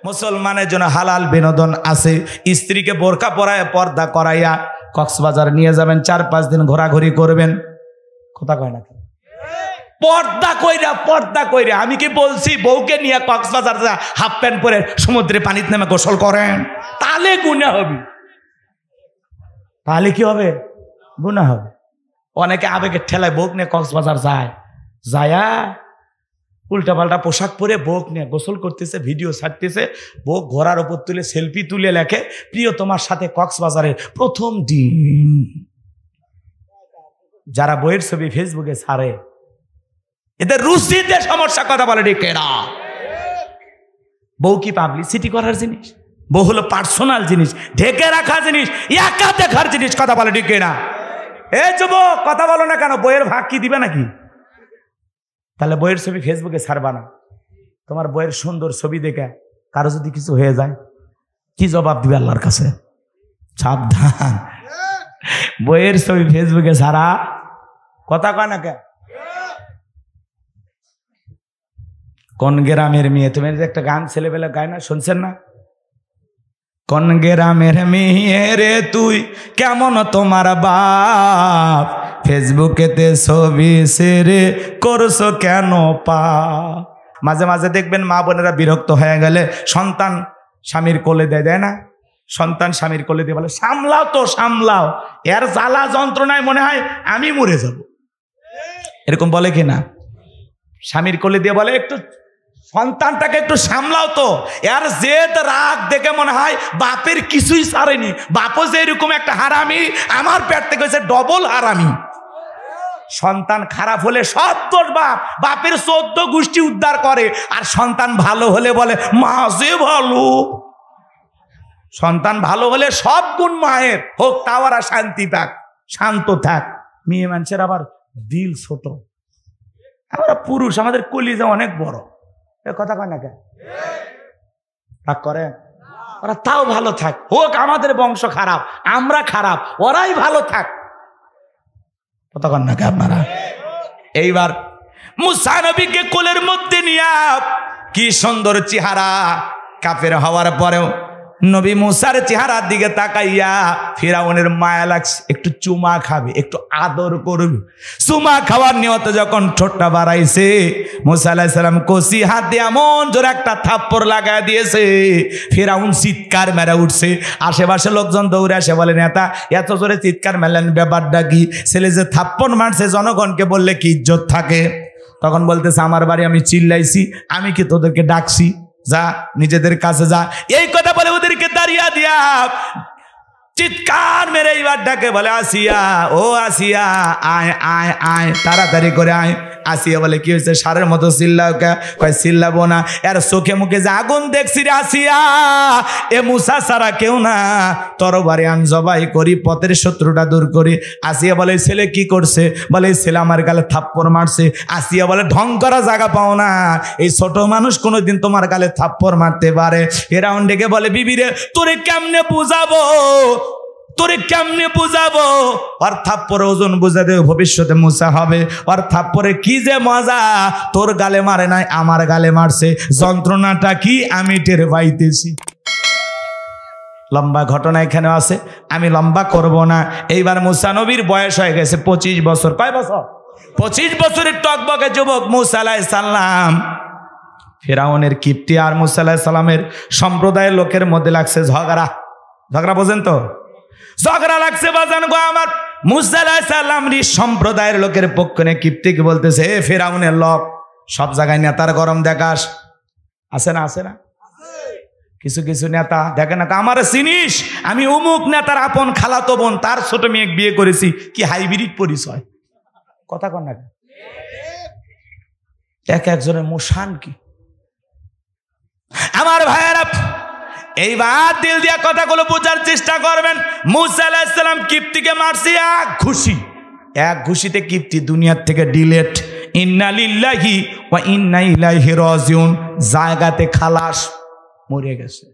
মুসলমানের জন্য হালাল বিনোদন আছে। স্ত্রীকে বোরকা পরায় পর্দা করাইয়া কক্সবাজার নিয়ে যাবেন, 4-5 দিন ঘোরাঘুরি করবেন। কথা কয় না পর্দা কইরা আমি কি বলছি বউকে নিয়ে কক্সবাজার যা হাফ প্যান্ট পরে সমুদ্রে পানিতে নেমে গোসল করেন, তাহলে গুনাহ হবে। তাহলে কি হবে? গুনাহ হবে। অনেকে আবেগের ঠেলায় বউক নিয়ে কক্সবাজার যায়া উল্টাপাল্টা পোশাক পরে বউক নিয়ে গোসল করতেছে, ভিডিও ছাড়তেছে, বউ ঘোড়ার ওপর তুলে সেলফি তুলে লেখে প্রিয় তোমার সাথে কক্সবাজারের প্রথম দিন। যারা বইয়ের ছবি ফেসবুকে ছাড়ে এদের রুচিতে সমস্যা। কথা বলে ঠিক না? বউ কি পাবলিসিটি করার জিনিস? বউ হলো পার্সোনাল জিনিস, ঢেকে রাখা জিনিস, একা দেখার জিনিস। কথা বলে ঠিক না? এই যুবক কথা বলো না কেন? বইয়ের ভাগ কি দিবে নাকি? তাহলে বইয়ের ছবি ফেসবুকে ছাড়বা না। তোমার বইয়ের সুন্দর ছবি দেখে কারো যদি কিছু হয়ে যায় কি জবাব দিবে আল্লাহর কাছে? সাবধান, বইয়ের ছবি ফেসবুকে ছাড়া কথা কয় না কে? কোন গ্রামের মেয়ে, তুমি একটা গান ছেলেবেলা গায় না, শুনছেন না? কোন গ্রামের মেয়ে রে তুই, কেমন তোমার বাপ, ফেসবুকেতে ছবি সেরে করছো কেন পাপ। মাঝে মাঝে দেখবেন মা বোনেরা বিরক্ত হয়ে গেলে সন্তান স্বামীর কোলে দেয় না? সন্তান স্বামীর কোলে দিয়ে বলে সামলাও তো সামলাও, এর জ্বালা যন্ত্রণায় মনে হয় আমি মরে যাব। এরকম বলে কি না? স্বামীর কোলে দিয়ে বলে একটু সন্তানটাকে একটু সামলাও তো, এর জেদ রাগ দেখে মনে হয় বাপের কিছুই ছাড়েনি। বাপও যে এরকম একটা হারামি, আমার পেট থেকে হয়েছে ডবল হারামি। সন্তান খারাপ হলে সব তোর বাপের 14 গোষ্ঠী উদ্ধার করে, আর সন্তান ভালো হলে বলে মা যে ভালো। সন্তান ভালো হলে সব গুণ মায়ের হোক, তাও আর শান্তি থাক, শান্ত থাক। মেয়ে মানুষের আবার দিল ছোট, আমরা পুরুষ আমাদের কলিজা অনেক বড়। কথা কয় না কেন? রাগ করে ওরা, তাও ভালো থাক, হোক আমাদের বংশ খারাপ, আমরা খারাপ, ওরাই ভালো থাক। কথা কন না কে আপনারা? এইবার মুসা নবীকে কোলের মধ্যে নিয়ে কি সুন্দর চেহারা, কাফের হওয়ার পরেও নবী মুসার চেহারার দিকে তাকাইয়া ফিরাউনের মায়া লাগছে, একটু চুমা খাবে, একটু আদর করবে। চুমা খাওয়ার নিয়তে যখন ঠোঁটটা বাড়াইছে, মুসা আলাইহিস সালাম কষি হাত দিয়ে এমন জোরে একটা থাপ্পড় লাগাই দিয়েছে, ফিরাউন চিৎকার মেরে উঠছে। আশেপাশে লোকজন দৌড়ে আসে, বলে নেতা এত জোরে চিৎকার মেলেন, ব্যাপারটা কি? ছেলে যে থাপ্পড় মারছে জনগণকে বললে কি ইজ্জত থাকে? তখন বলতেছে আমার বাড়ি আমি চিল্লাইছি, আমি কি তোদেরকে ডাকছি? যা নিজেদের কাছে যা। এই কথা বলে ওদেরকে দাঁড়িয়ে দিয়া চিৎকার মেরে এইবার ডাকে, বলে আসিয়া, ও আসিয়া, আয় আয় আয়, তাড়াতাড়ি করে আয়। আসিয়া বলে কি হয়েছে? সারের মতো চিল্লাও কে? কয় চিল্লাবো না, এর চোখে মুখে যে আগুন দেখছি রে আসিয়া, এ মুসা ছাড়া কেউ না, তরবারি আন জবাই করি, পথের শত্রুটা দূর করি। আসিয়া বলে ছেলে কি করছে? বলে ছেলে আমার গালে থাপ্পড় মারছে। আসিয়া বলে ঢং করা জায়গা পাও না, এই ছোট মানুষ কোনোদিন তোমার গালে থাপ্পড় মারতে পারে? ফিরাউন ডেকে বলে বিবিরে তোরে কেমনে বুঝাবো, তোরে কেমনে বুঝাবো? আর থাপ্পড়ে ওজন বুঝা দেবে, ভবিষ্যতে মুসা হবে। আর থাপ্পড়ে কি যে মজা, তোর গালে মারে নাই, আমার গালে মারছে, যন্ত্রণাটা কি আমি টের পাইতেছি। লম্বা ঘটনা এখানে আছে, আমি লম্বা করব না। এইবার মুসা নবীর বয়স হয়ে গেছে 25 বছর। কয় বছর? 25 বছরের টকবকে যুবক মুসা আলাইহিস সালাম। ফিরাউনের কিপ্টি আর মুসা আলাইহিস সালামের সম্প্রদায়ের লোকের মধ্যে লাগছে ঝগড়া। ঝগড়া বোঝেন তো? ঝগড়া লাগছে বাজান গো আমার। মুসা আলাইহিস সালাম সম্প্রদায়ের লোকের পক্ষ নিয়ে কিপ্টিকে বলতেছে, হে ফিরাউনের লোক, সব জায়গায় নেতার গরম দেখাস, আছে না? আছে না? কিছু কিছু নেতা দেখে না, আমার চিনিস, আমি অমুক নেতার আপন খালাতো বোন, তার ছোট মেয়ে বিয়ে করেছি। কি হাইব্রিড পরিচয়! কথা কন না, এক একজনের মুশান কি। আমার ভাইয়েরা এইবার দিল দিয়া কথাগুলো বোঝার চেষ্টা করবেন। মুসা আলাইহিস সালাম কিপ্তিকে মারছে এক ঘুষিতে কিপ্তি দুনিয়ার থেকে ডিলেট। ইন্না লিল্লাহি ওয়া ইন্না ইলাইহি রাজিউন, জায়গাতে খালাস, মরে গেছে।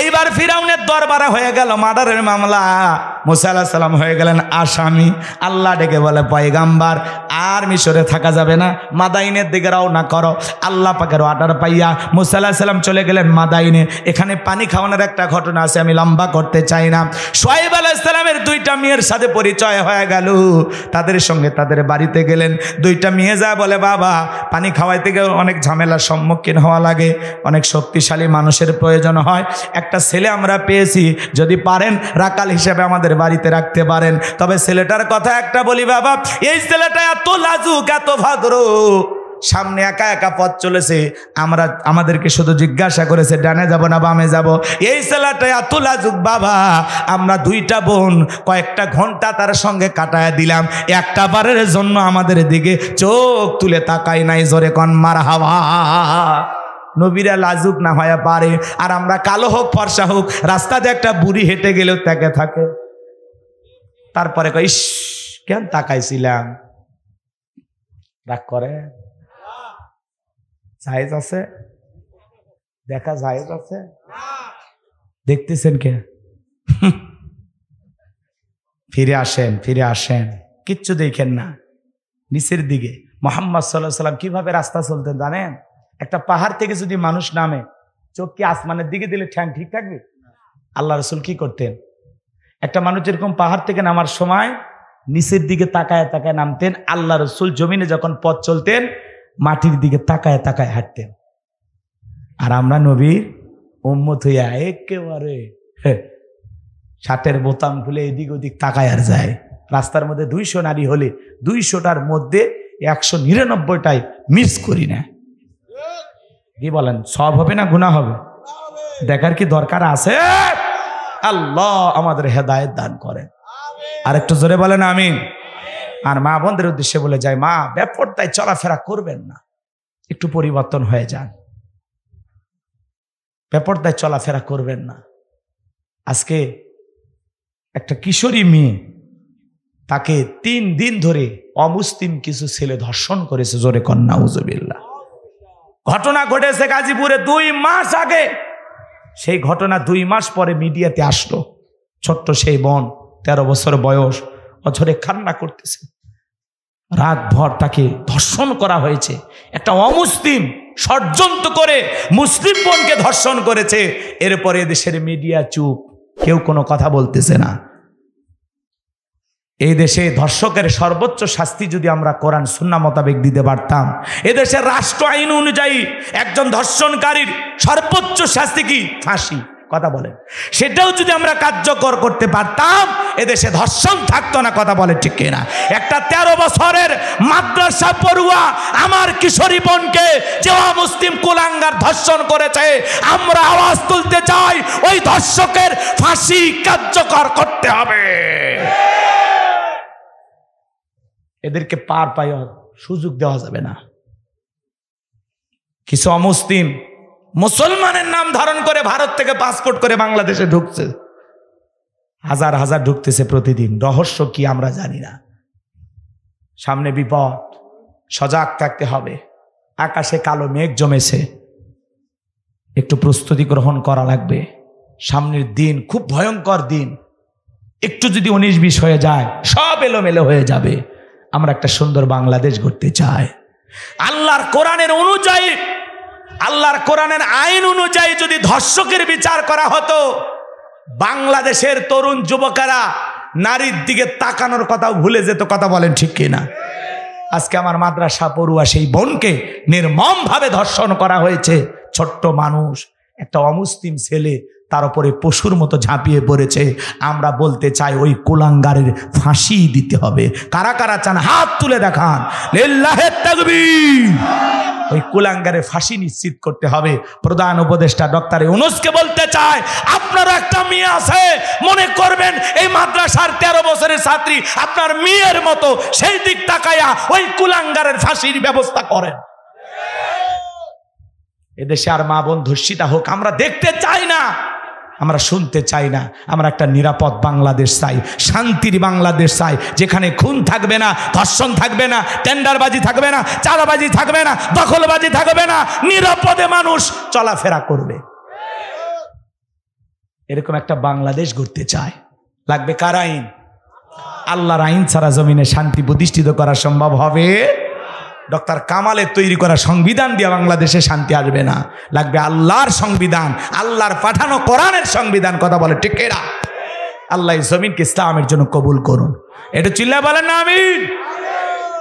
এইবার ফিরাউনের দরবারে হয়ে গেল মার্ডারের মামলা। মুসা আলাইহিস সালাম হয়ে গেলেন আসামি। আল্লাহ ডেকে বলে, পয়গাম্বার আর মিশরে থাকা যাবে না, মাদাইনের দিকে রওনা করো। আল্লাহ পাকের অর্ডার পাইয়া মুসা আলাইহিস সালাম চলে গেলেন মাদাইনে। এখানে পানি খাওয়ানোর একটা ঘটনা আছে, আমি লম্বা করতে চাই না। শুআয়ব আলাইহিস সালামের দুইটা মেয়ের সাথে পরিচয় হয়ে গেল। তাদের সঙ্গে তাদের বাড়িতে গেলেন। দুইটা মেয়ে যা বলে, বাবা পানি খাওয়াইতে গেলে অনেক ঝামেলার সম্মুখীন হওয়া লাগে, অনেক শক্তিশালী মানুষের প্রয়োজন হয়। একটা ছেলে আমরা পেয়েছি, যদি পারেন রাকাল হিসেবে আমাদের বাড়িতে রাখতে পারেন। তবে ছেলেটার কথা একটা বলি বাবা, এই ছেলেটা এত লাজুক, এত ভদ্র, সামনে একা একা পথ চলেছে, আমাদেরকে শুধু জিজ্ঞাসা করেছে ডানে যাব না বামে যাব। এই ছেলেটা এত লাজুক বাবা, আমরা দুইটা বোন কয়েকটা ঘন্টা তার সঙ্গে কাটায় দিলাম, একটা বারের জন্য আমাদের দিকে চোখ তুলে তাকাই নাই। জোরে কন মারহাবা। নবীরা লাজুক না হয়ে পারে, আর আমরা কালো হোক ফর্সা হোক, রাস্তাতে একটা বুড়ি হেঁটে গেলেও তাকে থাকে। তারপরে কই, ইস কেন তাকাইছিলাম, রাগ করে? জায়েজ আছে? দেখা জায়েজ আছে? দেখতেছেন কে? ফিরে আসেন, ফিরে আসেন, কিচ্ছু দেখেন না। নিচের দিকে মুহাম্মদ সাল্লাল্লাহু আলাইহি ওয়াসাল্লাম কিভাবে রাস্তা চলতেন জানেন? একটা পাহাড় থেকে যদি মানুষ নামে, চোখ কি আসমানের দিকে দিলে ঠ্যাং ঠিক থাকবে? আল্লাহ রাসূল কি করতেন? একটা মানুষ যেরকম পাহাড় থেকে নামার সময় নিচের দিকে তাকায় তাকায় নামতেন, আল্লাহ রাসূল জমিনে যখন পথ চলতেন মাটির দিকে তাকায় তাকায় হাঁটতেন। আর আমরা নবীর উম্মত হইয়া একেবারে শার্টের বোতাম খুলে এদিক ওদিক তাকায় আর যায়। রাস্তার মধ্যে 200 নারী হলে 200টার মধ্যে 199টাই মিস করি না। কি বলেন, সব হবে না গুনাহ হবে? দেখার কি দরকার আছে? আল্লাহ আমাদের হেদায়েত দান করেন। আর একটু জোরে বলেন আমিন। আর মা বোনদের উদ্দেশ্যে বলে যায়, মা বেপরদায় চলাফেরা করবেন না, একটু পরিবর্তন হয়ে যান, বেপরদায় চলাফেরা করবেন না। আজকে একটা কিশোরী মেয়ে, তাকে 3 দিন ধরে অমুসলিম কিছু ছেলে ধর্ষণ করেছে। জোরে কন্যা নাউজুবিল্লাহ। ঘটনা ঘটেছে গাজীপুরে 2 মাস আগে। সেই ঘটনা 2 মাস পরে মিডিয়াতে আসলো। ছোট্ট সেই বোন, 13 বছর বয়স, অঝরে কান্না করতেছে। রাত ভর তাকে ধর্ষণ করা হয়েছে। একটা অমুসলিম ষড়যন্ত্র করে মুসলিম বোনকে ধর্ষণ করেছে। এরপরে দেশের মিডিয়া চুপ, কেউ কোনো কথা বলতেছে না। এই দেশে ধর্ষকের সর্বোচ্চ শাস্তি যদি আমরা কোরআন সুন্নাহ মোতাবেক দিতে পারতাম, এদেশের রাষ্ট্র আইন অনুযায়ী একজন ধর্ষণকারীর সর্বোচ্চ শাস্তি কি? ফাঁসি। কথা বলেন, সেটাও যদি আমরা কার্যকর করতে পারতাম, এদেশে ধর্ষণ থাকতো না। কথা বলে ঠিক কিনা? একটা 13 বছরের মাদ্রাসা পড়ুয়া আমার কিশোরী বোনকে যে অমুসলিম কুলাঙ্গার ধর্ষণ করেছে, আমরা আওয়াজ তুলতে চাই, ওই ধর্ষকের ফাঁসি কার্যকর করতে হবে। এদেরকে পার পাওয়ার সুযোগ দেওয়া যাবে না। কিছু অমুসলিম মুসলমানের নাম ধারণ করে ভারত থেকে পাসপোর্ট করে বাংলাদেশে ঢুকছে, হাজার হাজার ঢুকতেছে প্রতিদিন। রহস্য কি আমরা জানি না। সামনে বিপদ, সজাগ থাকতে হবে। আকাশে কালো মেঘ জমেছে, একটু প্রস্তুতি গ্রহণ করা লাগবে। সামনের দিন খুব ভয়ঙ্কর দিন। একটু যদি 19-20 হয়ে যায়, সব এলোমেলো হয়ে যাবে। আমরা একটা সুন্দর বাংলাদেশ গড়তে চাই। আল্লাহর কোরআনের অনুযায়ী, আল্লাহর কোরআনের আইন অনুযায়ী যদি ধর্ষকের বিচার করা হতো, বাংলাদেশের তরুণ যুবকেরা নারীর দিকে তাকানোর কথাও ভুলে যেত। কথা বলেন ঠিক কিনা? আজকে আমার মাদ্রাসা পড়ুয়া সেই বোনকে নির্মমভাবে ধর্ষণ করা হয়েছে। ছোট্ট মানুষ, একটা অমুসলিম ছেলে তার উপরে পশুর মতো ঝাঁপিয়ে পড়েছে। আমরা বলতে চাই, ওই কুলাঙ্গারের ফাঁসি দিতে হবে। কারা কারা চান হাত তুলে দেখান। লিল্লাহি তাকবীর। ওই কুলাঙ্গারের ফাঁসি নিশ্চিত করতে হবে। প্রধান উপদেষ্টা ডক্টর ইউনূসকে বলতে চাই, আপনার একটা মেয়ে আছে, মনে করবেন এই মাদ্রাসার 13 বছরের ছাত্রী আপনার মেয়ের মতো, সেই দিক তাকায়া ওই কুলাঙ্গারের ফাঁসির ব্যবস্থা করেন। এদেশে আর মা বোন ধর্ষিতা হোক আমরা দেখতে চাই না, আমরা শুনতে চাই না। আমরা একটা নিরাপদ বাংলাদেশ চাই, শান্তির বাংলাদেশ চাই, যেখানে খুন থাকবে না, ধর্ষণ থাকবে না, টেন্ডারবাজি থাকবে না, চাঁদাবাজি থাকবে না, দখলবাজি থাকবে না, নিরাপদে মানুষ চলাফেরা করবে। এরকম একটা বাংলাদেশ গড়তে চাই। লাগবে কার আইন? আল্লাহর আইন ছাড়া জমিনে শান্তি প্রতিষ্ঠিত করা সম্ভব হবে? ডক্টর কামালের তৈরি করা সংবিধান দিয়ে বাংলাদেশে শান্তি আসবে না, লাগবে আল্লাহর সংবিধান, আল্লাহর পাঠানো কোরআনের সংবিধান। কথা বলে ঠিক এরা? আল্লাহ জমিনকে ইসলামের জন্য কবুল করুন। এটা চিল্লায় বলেন না আমিন?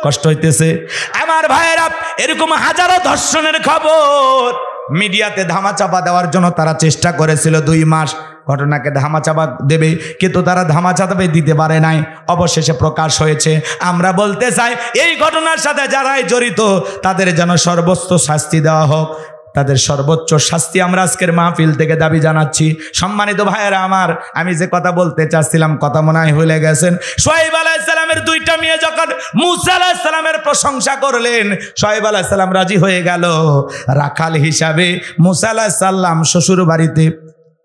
কষ্ট হইতেছে আমার ভাইয়েরা। এরকম হাজারো ধর্ষণের খবর মিডিয়াতে ধামাচাপা দেওয়ার জন্য তারা চেষ্টা করেছিল 2 মাস, ঘটনাকে ধামাচাপা দেবে, কিন্তু তারা ধামাচাপা দিতে পারে নাই, অবশেষে প্রকাশ হয়েছে। আমরা বলতে চাই এই ঘটনার সাথে যারাই জড়িত তাদের যেন সর্বোচ্চ শাস্তি দেওয়া হোক, তাদের সর্বোচ্চ শাস্তি আমরা আজকের মাহফিল থেকে দাবি জানাচ্ছি। সম্মানিত ভাইয়েরা আমার, আমি যে কথা বলতে চাচ্ছিলাম কথা মনে হয় ভুলে গেছেন। শুআয়ব আলাইহিস সালামের 2টা মেয়ে যখন মূসা আলাইহিস সালামের প্রশংসা করলেন, শুআয়ব আলাইহিস সালাম রাজি হয়ে গেল। রাখাল হিসাবে মূসা আলাইহিস সালাম শ্বশুর বাড়িতে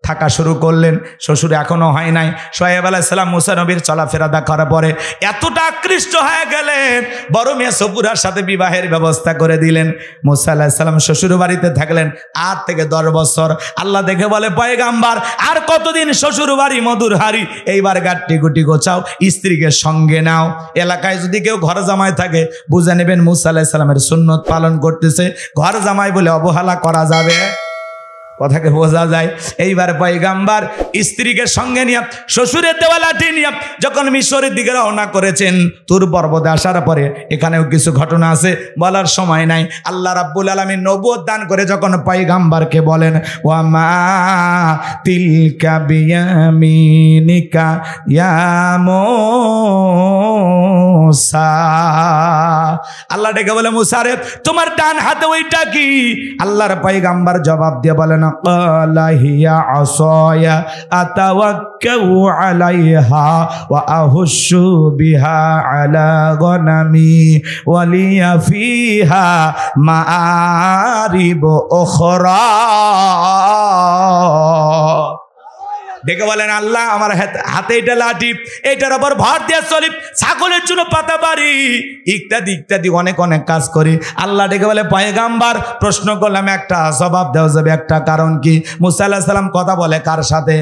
থাকা শুরু করলেন। শ্বশুর এখনো হয় নাই। শুআয়ব আলাইহিস সালাম মূসা নবীর চলাফেরা দেখার পরে এতটা আকৃষ্ট হয়ে গেলেন, বড় মেয়ে সপুরার সাথে বিবাহের ব্যবস্থা করে দিলেন। মূসা আলাইহিস সালাম শ্বশুর বাড়িতে থাকলেন 8 থেকে 10 বছর। আল্লাহ দেখে বলে, পয়গাম্বার আর কতদিন শ্বশুর বাড়ি মধুর হাড়ি, এইবার গাট্টি গুটি গোছাও, স্ত্রীকে সঙ্গে নাও। এলাকায় যদি কেউ ঘর জামাই থাকে বুঝে নেবেন মূসা আলাইহিস সালামের সুন্নত পালন করতেছে। ঘর জামাই বলে অবহেলা করা যাবে? কথাকে বোঝা যায়। এইবার পয়গাম্বার স্ত্রীকে সঙ্গে নিয়ে শ্বশুরের দেওয়া লাঠি নিয়ে যখন মিশরের দিকে রওনা করেছেন, তুর পর্বতে আসার পরে এখানেও কিছু ঘটনা আছে, বলার সময় নাই। আল্লাহ রাব্বুল আলামিন নবুয়ত দান করে যখন পয়গাম্বারকে বলেন, ওয়া মা তিলকা বিয়ামিনিকা ইয়া মূসা, আল্লাহ ডেকে বলে, মূসা রে তোমার ডান হাতে ওইটা কি? আল্লাহর পয়গাম্বার জবাব দিয়ে বলেন, ক্বালা হিয়া আসায়া আতাওয়াক্কাউ আলাইহা ওয়া আহুশু বিহা আলা গনামি ওয়া লিয়া ফিহা মাআরিব উখরা। ডেকে বলেন, আল্লাহ আমার হাতে এটা লাঠি, এটার উপর ভর দিয়ে চলি, ছাগলের জন্য পাতা বাড়ি, ইত্যাদি ইত্যাদি অনেক অনেক কাজ করি। আল্লাহ ডেকে বলে, পয়গাম্বার প্রশ্ন করলাম একটা, জবাব দেওয়া যাবে একটা, কারণ কি? মূসা আলাইহিস সালাম কথা বলে কার সাথে?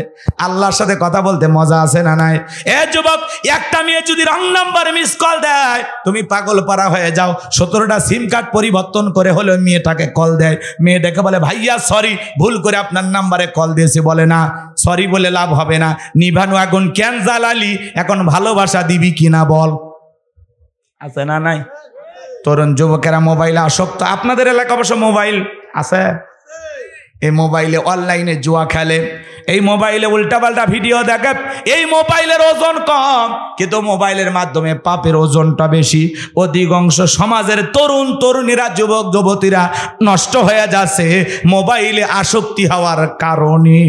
আল্লাহর সাথে কথা বলতে মজা আছে না নাই? এ যুবক, একটা মেয়ে যদি রং নাম্বার মিস কল দেয় তুমি পাগল পারা হয়ে যাও। 17টা সিম কার্ড পরিবর্তন করে হলেও মেয়েটাকে কল দেয়। মেয়ে ডেকে বলে, ভাইয়া সরি, ভুল করে আপনার নাম্বারে কল দিয়েছি। বলে, না সরি বলে লাভ হবে না, নিভানু আগুন কেন জ্বালালি, এখন ভালোবাসা দিবি কিনা বল। আছে না নাই? তরুণ যুবকেরা মোবাইলে আসক্ত। আপনাদের এলাকা অবশ্য মোবাইল আছে। এই মোবাইলে অনলাইনে জুয়া খেলে, এই মোবাইলে উল্টাপাল্টা ভিডিও দেখে। এই মোবাইলের ওজন কম, কিন্তু মোবাইলের মাধ্যমে পাপের ওজনটা বেশি। অধিকাংশ সমাজের তরুণ তরুণীরা, যুবক যুবতীরা নষ্ট হয়ে যাচ্ছে মোবাইলে আসক্তি হওয়ার কারণে।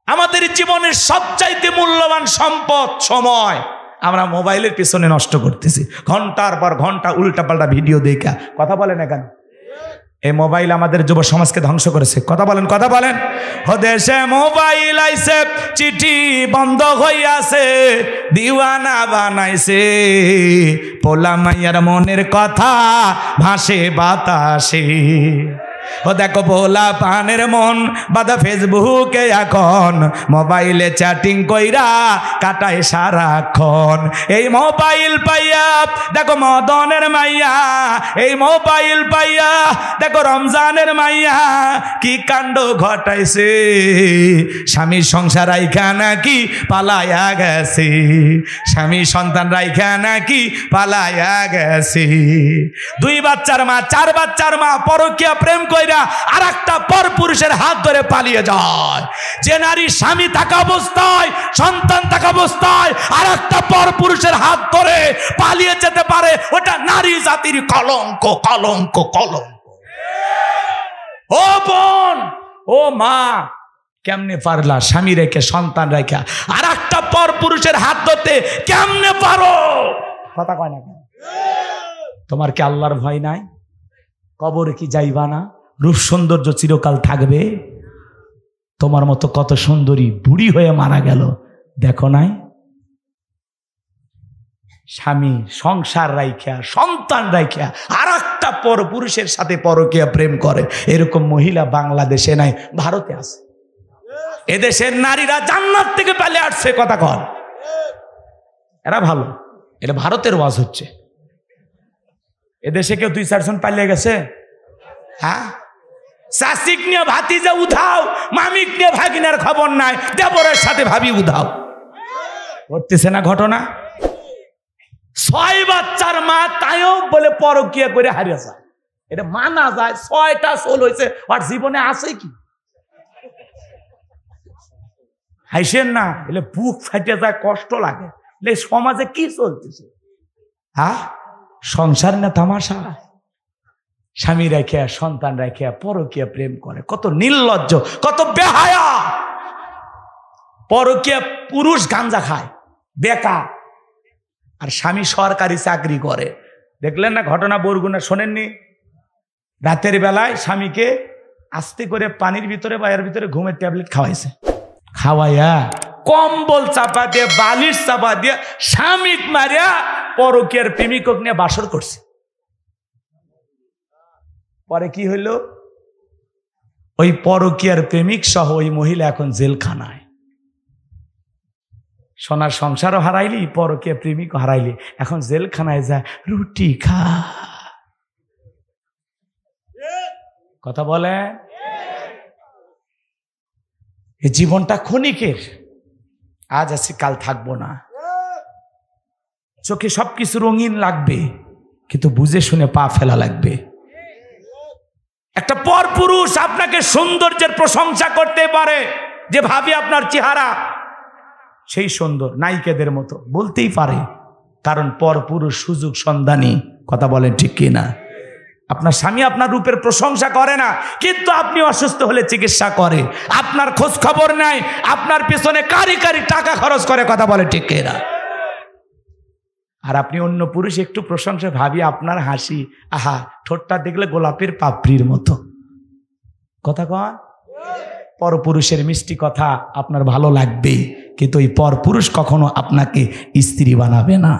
আমাদের জীবনের সবচাইতে মূল্যবান সম্পদ সময় আমরা মোবাইলের পিছনে নষ্ট করতেছি, ঘন্টার পর ঘন্টা উল্টাপাল্টা ভিডিও দেখা। কথা বলেন না কেন? এই মোবাইল আমাদের যুব সমাজকে ধ্বংস করেছে। কথা বলেন, কথা বলেন। দেশে মোবাইল আইছে, চিঠি বন্ধ হইয়াছে, দিওয়ানা বানাইছে, পোলা মাইয়ার মনের কথা ভাসে বাতাসে। ও দেখো ভোলা পানের মন বাদা ফেসবুকে, এখন মোবাইলে চ্যাটিং কইরা কাটায় সারাক্ষণ। এই মোবাইল পাইয়া দেখো মদনের মাইয়া, এই মোবাইল পাইয়া দেখো রমজানের মাইয়া কি কাণ্ড ঘটাইছে। স্বামীর সংসার রাইখা নাকি পালায়া গেছে, স্বামী সন্তান রাইখা নাকি পালায়া গেছে। 2 বাচ্চার মা, 4 বাচ্চার মা পরকীয়া প্রেম কইরা আর একটা পর পুরুষের হাত ধরে পালিয়ে যায়। যে নারী স্বামী থাকা অবস্থায়, সন্তান থাকা অবস্থায় আর একটা পর পুরুষের হাত ধরে পালিয়ে যেতে পারে, ওটা নারী জাতির কলঙ্ক, কলঙ্ক, কলঙ্ক। ও বোন, ও মা, কেমনে পারলা স্বামী রেখে সন্তান রেখে আর একটা পর পুরুষের হাত ধরতে? কেমনে পারো? কথা কয় না কেন? তোমার কি আল্লাহর ভয় নাই? কবরে কি যাইবা না? রূপ সৌন্দর্য চিরকাল থাকবে? তোমার মতো কত সুন্দরী বুড়ি হয়ে মারা গেল, দেখো নাই? স্বামী সংসার রাইখা সন্তান রাইখা আর একটা পর পুরুষের সাথে পরকীয়া প্রেম করে, এরকম মহিলা বাংলাদেশে নাই, ভারতে আছে। এদেশের নারীরা জান্নাত থেকে পালিয়ে আসছে, কথা কন। এরা ভালো, এটা ভারতের ওয়াজ হচ্ছে। এদেশে কেউ 2-4 জন পালিয়ে গেছে? হ্যাঁ, শাসিক নিয়ে ভাতিজা উধাও, মামিক নিয়ে ভাগিনার খবর নাই, দেবরের সাথে ভাবি উধাও। ঘটতেছে না ঘটনা? 6 বাচ্চার মা তাইও বলে পরকিয়া করে হারিয়ে যায়। এটা মানা যায়, 6টা সোল হয়েছে, আর জীবনে আছে কি? হাসেন না, এলে বুক ফাটে যায়, কষ্ট লাগে। সমাজে কি চলতেছে? হ্যাঁ, সংসার না তামাশা। স্বামী রেখে, সন্তান রেখে পরকিয়া প্রেম করে, কত নির্লজ্জ, কত বেহায়া। পরকিয়া পুরুষ গাঞ্জা খায়, বেকার, আর স্বামী সরকারি চাকরি করে। দেখলেন না ঘটনা বরগুনা, শোনেননি? রাতের বেলায় স্বামীকে আস্তে করে পানির ভিতরে বা এর ভিতরে ঘুমের ট্যাবলেট খাওয়াইছে। খাওয়াইয়া কম্বল চাপা দিয়ে, বালিশ চাপা দিয়ে স্বামীক মারিয়া পরকিয়ার প্রেমিকক নিয়ে বাসর করছে। পরে কি হইল? ওই পরকিয়ার প্রেমিক সহ ওই মহিলা এখন জেলখানায়। সোনার সংসারও হারাইলি, পরকিয়া প্রেমিকও হারাইলি, এখন জেলখানায় যা রুটি খা। কথা বলে, এই জীবনটা ক্ষণিকের, আজ আছি কাল থাকবো না। চোখে সবকিছু রঙিন লাগবে, কিন্তু বুঝে শুনে পা ফেলা লাগবে। একটা পরপুরুষ আপনাকে সৌন্দর্যের প্রশংসা করতে পারে, যে ভাবি আপনার চেহারা সেই সুন্দর, নায়িকাদের মতো বলতেই পারে, কারণ পরপুরুষ সুযোগ সন্ধানী। কথা বলেন ঠিক কিনা? আপনার স্বামী আপনার রূপের প্রশংসা করে না, কিন্তু আপনি অসুস্থ হলে চিকিৎসা করে, আপনার খোঁজ খবর নেয়, আপনার পেছনে কারি কারি টাকা খরচ করে। কথা বলে ঠিক কিনা? আর আপনি অন্য পুরুষ একটু প্রশংসা, ভাবি আপনার হাসি, আহা, ঠোঁটটা দেখলে গোলাপের পাপড়ির মতো। কথা কন। পরপুরুষের মিষ্টি কথা আপনার ভালো লাগবেই, কিন্তু ওই পরপুরুষ কখনো আপনাকে স্ত্রী বানাবে না।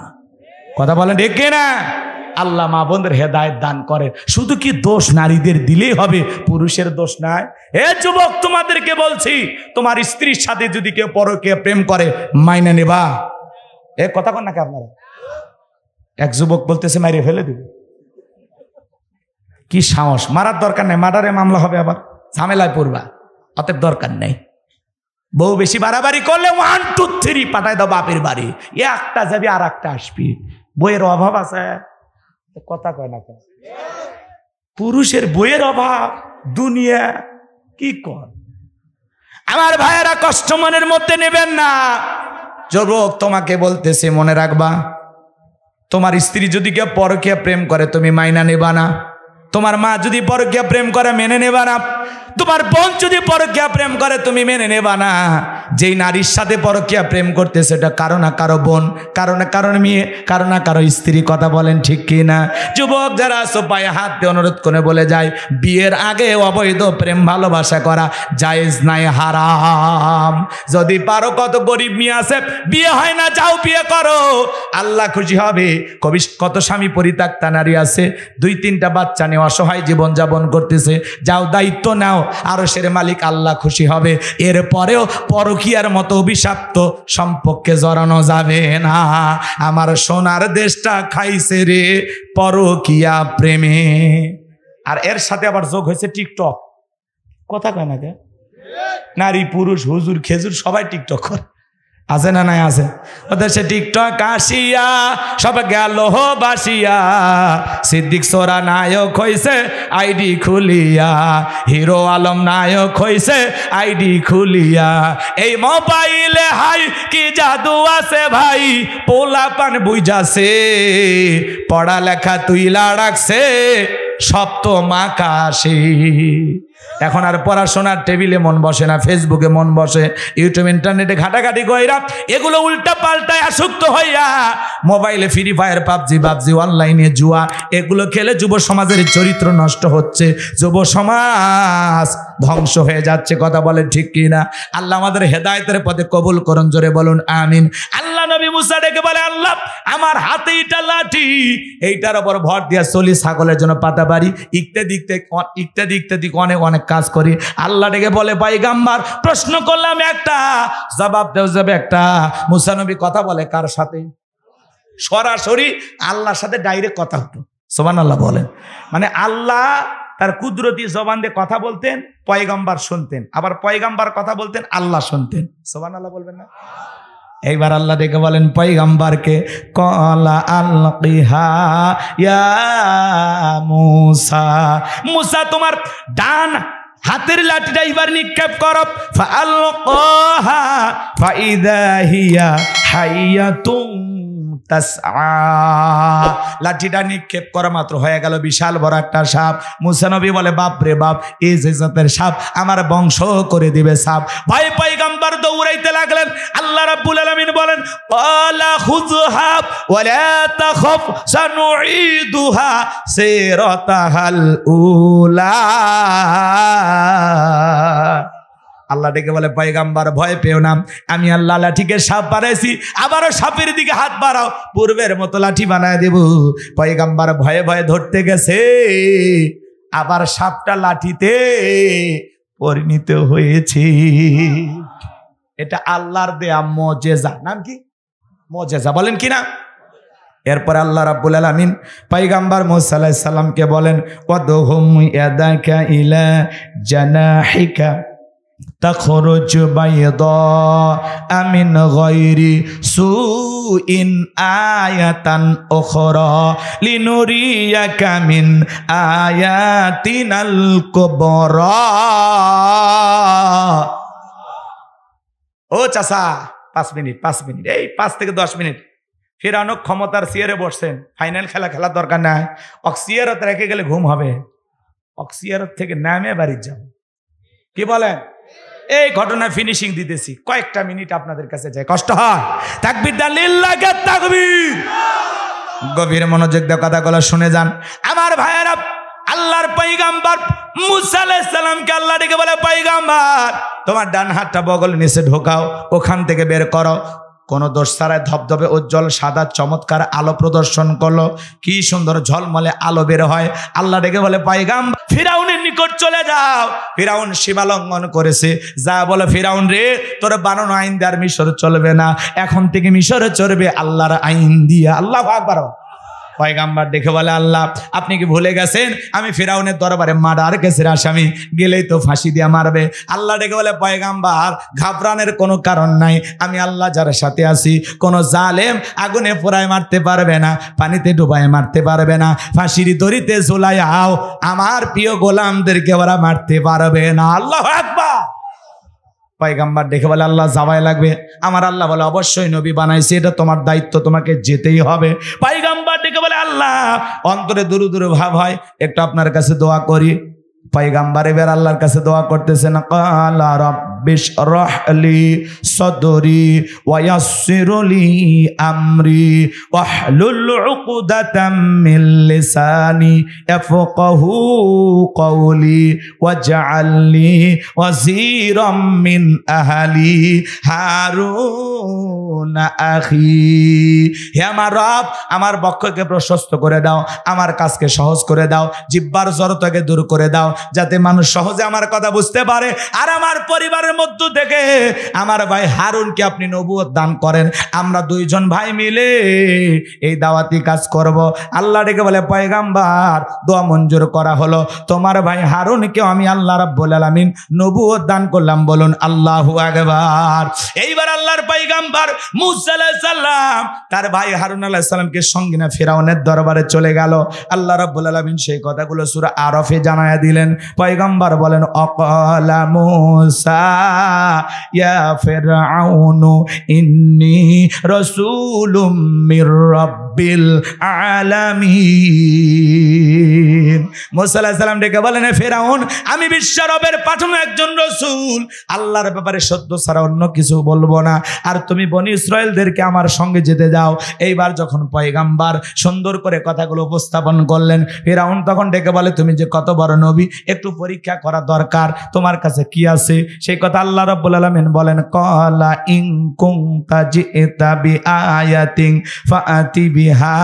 কথা বলেন ঠিক কিনা? আল্লাহ মা বোনদের হেদায়েত দান করেন। শুধু কি দোষ নারীদের দিলেই হবে, পুরুষের দোষ নাই? এ যুবক, তোমাদেরকে বলছি, তোমার স্ত্রীর সাথে যদি কেউ পরকীয়া প্রেম করে, মাইনে নেবা? এ কথা কন নাকি আপনারা? এক যুবক বলতেছে মাইরে ফেলে দিবে। কি সাহস! মারার দরকার নেই, মার্ডারে মামলা হবে, আবার ঝামেলায় পড়বা, অতএব দরকার নেই। বউ বেশি বাড়াবাড়ি করলে 1 2 3 পাঠায় দাও বাপের বাড়ি। একটা যাবি আর একটা আসবি, বইয়ের অভাব আছে। কথা কয় না কেন? পুরুষের বইয়ের অভাব, দুনিয়া কি কর। আমার ভাইয়েরা, কষ্ট মনের মধ্যে নেবেন না। যুবক, তোমাকে বলতেছে, মনে রাখবা, তোমার স্ত্রী যদি কেউ পরকীয়া প্রেম করে, তুমি মাইনা নেবা না। তোমার মা যদি পরকীয়া প্রেম করে, মেনে নেবা না। তোমার বোন যদি পরকীয়া প্রেম করে, তুমি মেনে নেবা না। যেই নারীর সাথে পরকীয়া প্রেম করতে, সেটা কারো না কারো বোন, কারো না কারো মেয়ে, কারো না কারো স্ত্রী। কথা বলেন ঠিক কি না? যুবক যারা আছো, পায়ে হাত দিয়ে অনুরোধ করে বলে যায়, বিয়ের আগে অবৈধ প্রেম ভালোবাসা করা জায়েজ নাই, হারাম। যদি পারো, কত গরিব মেয়ে আছে, বিয়ে হয় না, যাও বিয়ে করো, আল্লাহ খুশি হবে। কত স্বামী পরিত্যক্তা নারী আছে, 2-3টা বাচ্চা নিয়ে অসহায় জীবন যাপন করতেছে, যাও দায়িত্ব নাও, আরশের মালিক আল্লাহ খুশি হবে। এরপরেও পরকীয়ার মতো অভিশপ্ত সম্পর্কে জড়ানো যাবে না। আমার সোনার দেশটা খাইছে রে পরকীয়া প্রেমে। আর এর সাথে আবার যোগ হয়েছে টিকটক। কথা কয় না কে? নারী পুরুষ হুজুর খেজুর সবাই টিকটক করে, আছে না নাই? আছে। ওদের সে টিকটক আসিয়া সব গেল বাসিয়া, সিদ্দিক সোরা নায়ক হইছে আইডি খুলিয়া, হিরো আলম নায়ক হইছে আইডি খুলিয়া। এই মোবাইলে হাই কি জাদু আছে ভাই, পোলা পান বুঝাছে, পড়ালেখা তুইলা রাখছে সপ্তম আকাশে। এখন আর পড়াশোনার টেবিলে মন বসে না, ফেসবুকে মন বসে, ইউটিউব ইন্টারনেটে ঘাটাঘাটি কইরা এগুলো উল্টা পাল্টায় আসক্ত হইয়া মোবাইলে ফ্রি ফায়ার, পাবজি, অনলাইনে জুয়া, এগুলো খেলে যুব সমাজের চরিত্র নষ্ট হচ্ছে, যুব সমাজ ধ্বংস হয়ে যাচ্ছে। কথা বলেন ঠিক কি না? আল্লাহ আমাদের হেদায়েতের পথে কবুল করুন, জোরে বলুন আমিন। আল্লাহ নবী মুসা ডেকে বলে আল্লাহ আমার হাতে এটা লাঠি, এইটার উপর ভর দিয়া চলি, ছাগলের জন্য পাতা বাড়ি, ইত্যাদি অনেক অনেক কাজ করি। আল্লাহ ডেকে বলে পয়গম্বর প্রশ্ন করলাম একটা, জবাব দেও যাবে একটা। মুসা নবী কথা বলে কার সাথে? সরাসরি আল্লাহর সাথে ডাইরেক্ট কথা হতো। সুবহানাল্লাহ বলেন। মানে আল্লাহ তার কুদরতি জবান দিয়ে কথা বলতেন, পয়গম্বর শুনতেন, আবার পয়গম্বর কথা বলতেন, আল্লাহ শুনতেন। সুবহানাল্লাহ বলবেন না? এইবার আল্লাহ দেখে বলেন পয়গম্বরকে, ক্বালা আলকিহা ইয়া মুসা, মুসা তোমার ডান হাতের লাঠিটা এবার নিক্ষেপ করো। ফাআলকাহা ফাইযা হিয়া হাইয়াতুন তাসআ, লাঠিটা নিক্ষেপ করা মাত্র হয়ে গেল বিশাল বড় একটা সাপ। মুসা নবী বলে বাপ রে বাপ, এই যে জাতের সাপ আমার বংশ করে দিবে সাপ। ভাই পয়গম্বর দৌড়াইতে লাগলেন। আল্লাহ রাব্বুল আলামিন বলেন ক্বালা খুযহা ওয়া লা তাখাফ সানুঈদুহা সিরাতাহাল উলা। আল্লাহ ডেকে বলে পয়গম্বর ভয় পেও না, আমি আল্লাহ লাঠিকে সাপ বানাইছি, আবারও সাপের দিকে হাত বাড়াও, পূর্বের মতো লাঠি বানায় দেব। পয়গম্বর ভয়ে ভয়ে ধরতে গেছে, আবার সাপটা লাঠিতে পরিণত হয়েছে। এটা আল্লাহর দেয়া মুজিজা। নাম কি? মুজিজা। বলেন কি না? এরপর আল্লাহ রাব্বুল আলামিন পয়গম্বর মুসা আলাইহিস সালামকে বলেন ওয়াদহুম ইয়াদাকা ইলা জানাহিকা تخرج بيضاء من غير سوء آية أخرى لنريك من آياتنا الكبرى। ও চাচা 5 মিনিট এই 5 থেকে 10 মিনিট ফিরানো ক্ষমতার চেয়ারে বসছেন, ফাইনাল খেলার দরকার নাই। অক্সিয়ারত রেখে গেলে ঘুম হবে, অক্সিয়ারত থেকে নামে বাড়ি যাও। কি বলেন? এই ঘটনা ফিনিশিং দিতেছি, কয়েকটা মিনিট আপনাদের কাছে যায়, কষ্ট হয়। তাকবীর দেন, লিল্লাহি তাকবীর। গভীর মনোযোগ দিয়ে কথাগুলো শুনে যান আমার ভাইয়েরা। আল্লাহর পয়গম্বর মুসা আলাইহিস সালামকে আল্লাহ ডেকে বলে পয়গম্বর তোমার ডান হাতটা বগল নিচে ঢোকাও, ওখান থেকে বের করো। কোন দোষ ছাড়াই ধবধবে উজ্জ্বল সাদা চমৎকার আলো প্রদর্শন করলো, কি সুন্দর ঝলমলে আলো বের হয়। আল্লাহ ডেকে বলে পয়গম্বর ফিরাউনের নিকট চলে যাও, ফিরাউন সীমা লঙ্ঘন করেছে। যা বলে ফিরাউন রে, তোর বানানো আইন দিয়ে আর মিশর চলবে না, এখন থেকে মিশরে চলবে আল্লাহর আইন দিয়া। আল্লাহু আকবার। পয়গম্বর দেখে বলে আল্লাহ আপনি কি ভুলে গেছেন আমি ফিরাউনের দরবারে মার্ডার কেসের আসামি, গেলেই তো ফাঁসি দিয়ে মারবে। আল্লাহ ডেকে বলে পয়গম্বর ঘাবড়ানোর কোনো কারণ নাই, আমি আল্লাহ যার সাথে আছি, কোনো জালেম আগুনে পোড়ায় মারতে পারবে না, পানিতে ডুবায় মারতে পারবে না, ফাঁসির দড়িতে ঝুলাইয়াও আমার প্রিয় গোলামদেরকে ওরা মারতে পারবে না। আল্লাহু আকবার। পয়গম্বর দেখে বলে আল্লাহ যাওয়াই লাগবে। আমার আল্লাহ বলে অবশ্যই নবী বানাইছে, এটা তোমার দায়িত্ব, তোমাকে যেতেই হবে। পয়গম্বর দেখে বলে আল্লাহ অন্তরে দূর দূর ভাব হয়, একটু আপনার কাছে দোয়া করি। পয়গম্বর এবার আল্লাহর কাছে দোয়া করতেছেন, ক্বালা রাব্বিশরাহ লি সাদরি ওয়া ইয়াসসির লি আমরি ওয়াহলুল উকদাতাম মিন লিসানি ইয়াফকাহু কওলি ওয়াজআল লি ওয়াজিরাম মিন আহলি হারুন আখি। হে আমার রব, আমার বক্ষকে প্রশস্ত করে দাও, আমার কাজকে সহজ করে দাও, জিহ্বার জড়তাকে দূর করে দাও, যাতে মানুষ সহজে আমার কথা বুঝতে পারে। আর আমার পরিবারের মধ্য থেকে আমার ভাই হারুনকে আপনি নবুয়ত দান করেন, আমরা দুইজন ভাই মিলে এই দাওয়াতি কাজ করব। আল্লাহ ডেকে বলে পয়গম্বর দোয়া মঞ্জুর করা হলো, তোমার ভাই হারুনকে আমি আল্লাহ রাব্বুল আলামিন নবুয়ত দান করলাম। বলুন আল্লাহু আকবার। এইবার আল্লাহর পয়গম্বর মুসা আলাইহিস সালাম তার ভাই হারুন আলাইহিস সালামকে সঙ্গে নিয়ে ফিরাউনের দরবারে চলে গেল। আল্লাহ রাব্বুল আলামিন সেই কথাগুলো সূরা আরাফে জানায়া দিলেন। পয়গম্বর বলেন অকালা মুসা ইয়া ফিরআউনু ইন্নী রাসূলুম মির রাব্বিল রাব্বিল আলামিন। মুসা আলাইহিস সালাম ডেকে বলেন, ফেরাউন, আমি বিশ্ব রবের পাঠানো একজন রাসূল, আল্লাহর ব্যাপারে সত্য ছাড়া অন্য কিছু বলবো না, আর তুমি বনি ইসরাইলদেরকে আমার সঙ্গে যেতে দাও। এইবার যখন পয়গাম্বার সুন্দর করে কথাগুলো উপস্থাপন করলেন, ফেরাউন তখন ডেকে বলে, তুমি যে কত বড় নবী, একটু পরীক্ষা করা দরকার, তোমার কাছে কি আছে? সেই কথা আল্লাহ রাব্বুল আলামিন বলেন, ক্বালা ইন কুনতা জিতা বিআয়াতিন ফাআতি বিহা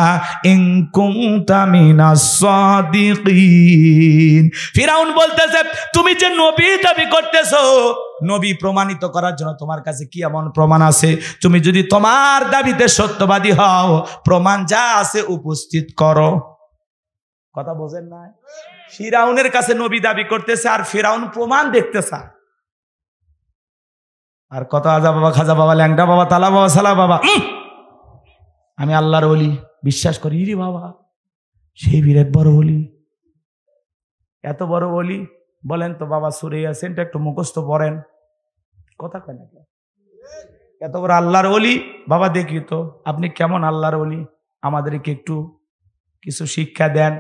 ইন কুনতা মিনাস সাদিকিন। ফিরাউন বলতেছে, তুমি যে নবী দাবি করতেছো, নবী প্রমাণিত করার জন্য তোমার কাছে কি এমন প্রমাণ আছে? তুমি যদি তোমার দাবিতে সত্যবাদী হও, প্রমাণ যা আছে উপস্থিত করো। কথা বোঝেন না? ফিরাউনের কাছে নবী দাবি করতেছে, আর ফিরাউন প্রমাণ দেখতে চায়। আর কত আজা বাবা, খাজা বাবা, ল্যাংটা বাবা, তালা বাবা, সালা বাবা, আমি আল্লাহর ওলি বিশ্বাস করি। রে বাবা, সেই বিরাট বড় ওলি, এত বড় ওলি। বলেন তো বাবা, সূরা ইয়াসিনটা একটু মুখস্থ পড়েন। কথা কয় না? এত বড় আল্লাহর ওলি বাবা, দেখি তো আপনি কেমন আল্লাহর ওলি, আমাদেরকে একটু কিছু শিক্ষা দেন।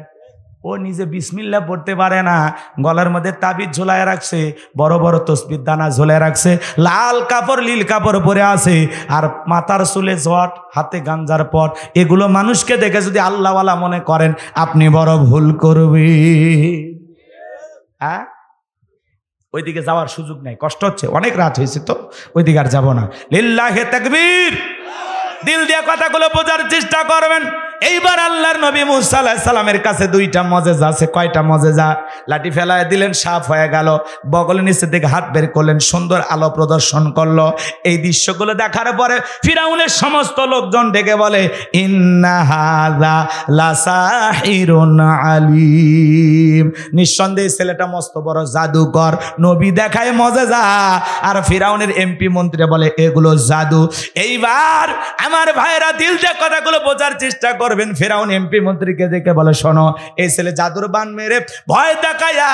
ও নিজে বিসমিল্লাহ পড়তে পারে না, গলার মধ্যে তাবিজ ঝোলায় রাখছে, বড় বড় তসবির দানা ঝোলায় রাখছে, লাল কাপড় নীল কাপড় পরে আছে, আর মাথার চুলে জট, হাতে গাঞ্জার পট। এগুলো মানুষকে দেখে যদি আল্লাহওয়ালা মনে করেন, আপনি বড় ভুল করবেন। হ্যাঁ, ওইদিকে যাওয়ার সুযোগ নাই, কষ্ট হচ্ছে, অনেক রাত হয়েছে তো, ওইদিকে আর যাবো না। লিল্লাহে তাকবীর। দিল দিয়ে কথাগুলো বোঝার চেষ্টা করবেন। এইবার আল্লাহর নবী মুসা আলাইহিস সালামের কাছে দুইটা মজেজা আছে। কয়টা মজেজা? লাঠি ফেলায় দিলেন, সাপ হয়ে গেল, বগলের নিচে থেকে হাত বের করলেন, সুন্দর আলো প্রদর্শন করলো। এই দৃশ্যগুলো দেখার পরে ফিরাউনের সমস্ত লোকজন ডেকে বলে, ইন্না হাযা লাসাহিরুন আলিম, নিঃসন্দেহে ছেলেটা মস্ত বড় জাদুকর। নবী দেখায় মজেজা, আর ফিরাউনের এমপি মন্ত্রী বলে এগুলো জাদু। এইবার আমার ভাইরা দিল দিয়ে কথাগুলো বোঝার চেষ্টা করবেন। ফিরাউন এমপি মন্ত্রীকে দেখে বলে, শোনো, এই ছেলে জাদুর বান মেরে ভয় দেখায়া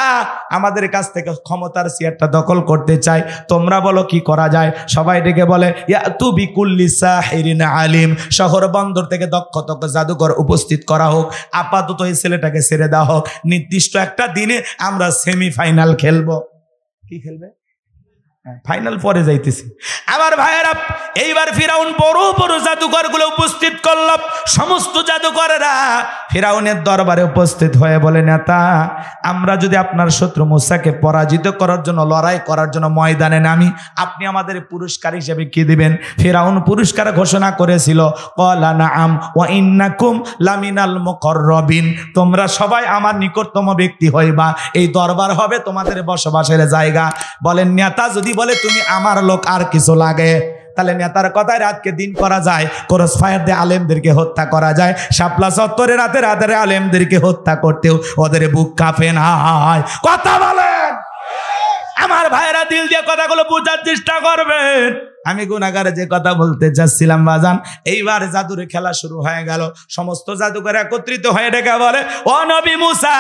আমাদের কাছ থেকে ক্ষমতার চেয়ারটা দখল করতে চায়, তোমরা বলো কি করা যায়? সবাই ডেকে বলে, ইয়াতু বিকুল্লি সাহিরিন আলিম, শহর বন্দর থেকে দক্ষ জাদুকর উপস্থিত করা হোক, আপাতত এই ছেলেটাকে ছেড়ে দেওয়া হোক, নির্দিষ্ট একটা দিনে আমরা সেমিফাইনাল খেলবো। কি খেলবে? ফাইনাল পরে যাইতেছি। আমার ভাইয়েরা, এইবার ফিরাউন বড় বড় জাদুকর গুলো উপস্থিত করল। সমস্ত জাদুকরেরা ফিরাউনের দরবারে উপস্থিত হয়ে বলে, নেতা, আমরা যদি আপনার শত্রু মুসাকে পরাজিত করার জন্য, লড়াই করার জন্য ময়দানে নামি, আপনি আমাদের পুরস্কার হিসেবে কি দিবেন? ফিরাউন পুরস্কার ঘোষণা করেছিল, ক্বালা নাআম ওয়া ইন্নাকুম লামিনাল মুকাররাবিন, তোমরা সবাই আমার নিকটতম ব্যক্তি হইবা, এই দরবার হবে তোমাদের বসবাসের জায়গা। বলেন, নেতা যদি বলে তুমি আমার লোক, আর কিছু লাগে? তাহলে নেতার কথায় রাতকে দিন করা যায়, ক্রস ফায়ার দিয়ে আলেমদেরকে হত্যা করা যায়, শাপলা চত্বরে রাতে রাতে আলেমদেরকে হত্যা করতেও ওদের বুক কাঁপে না। কথা বলেন আমার ভাইরা, দিল দিয়ে কথাগুলো বোঝার চেষ্টা করবেন। আমি গুনাহগারে যে কথা বলতে চাচ্ছিলাম বাজান, এইবার জাদুর খেলা শুরু হয়ে গেল। সমস্ত জাদুকর একত্রিত হয়ে ডেকে বলে, ও নবী মুসা,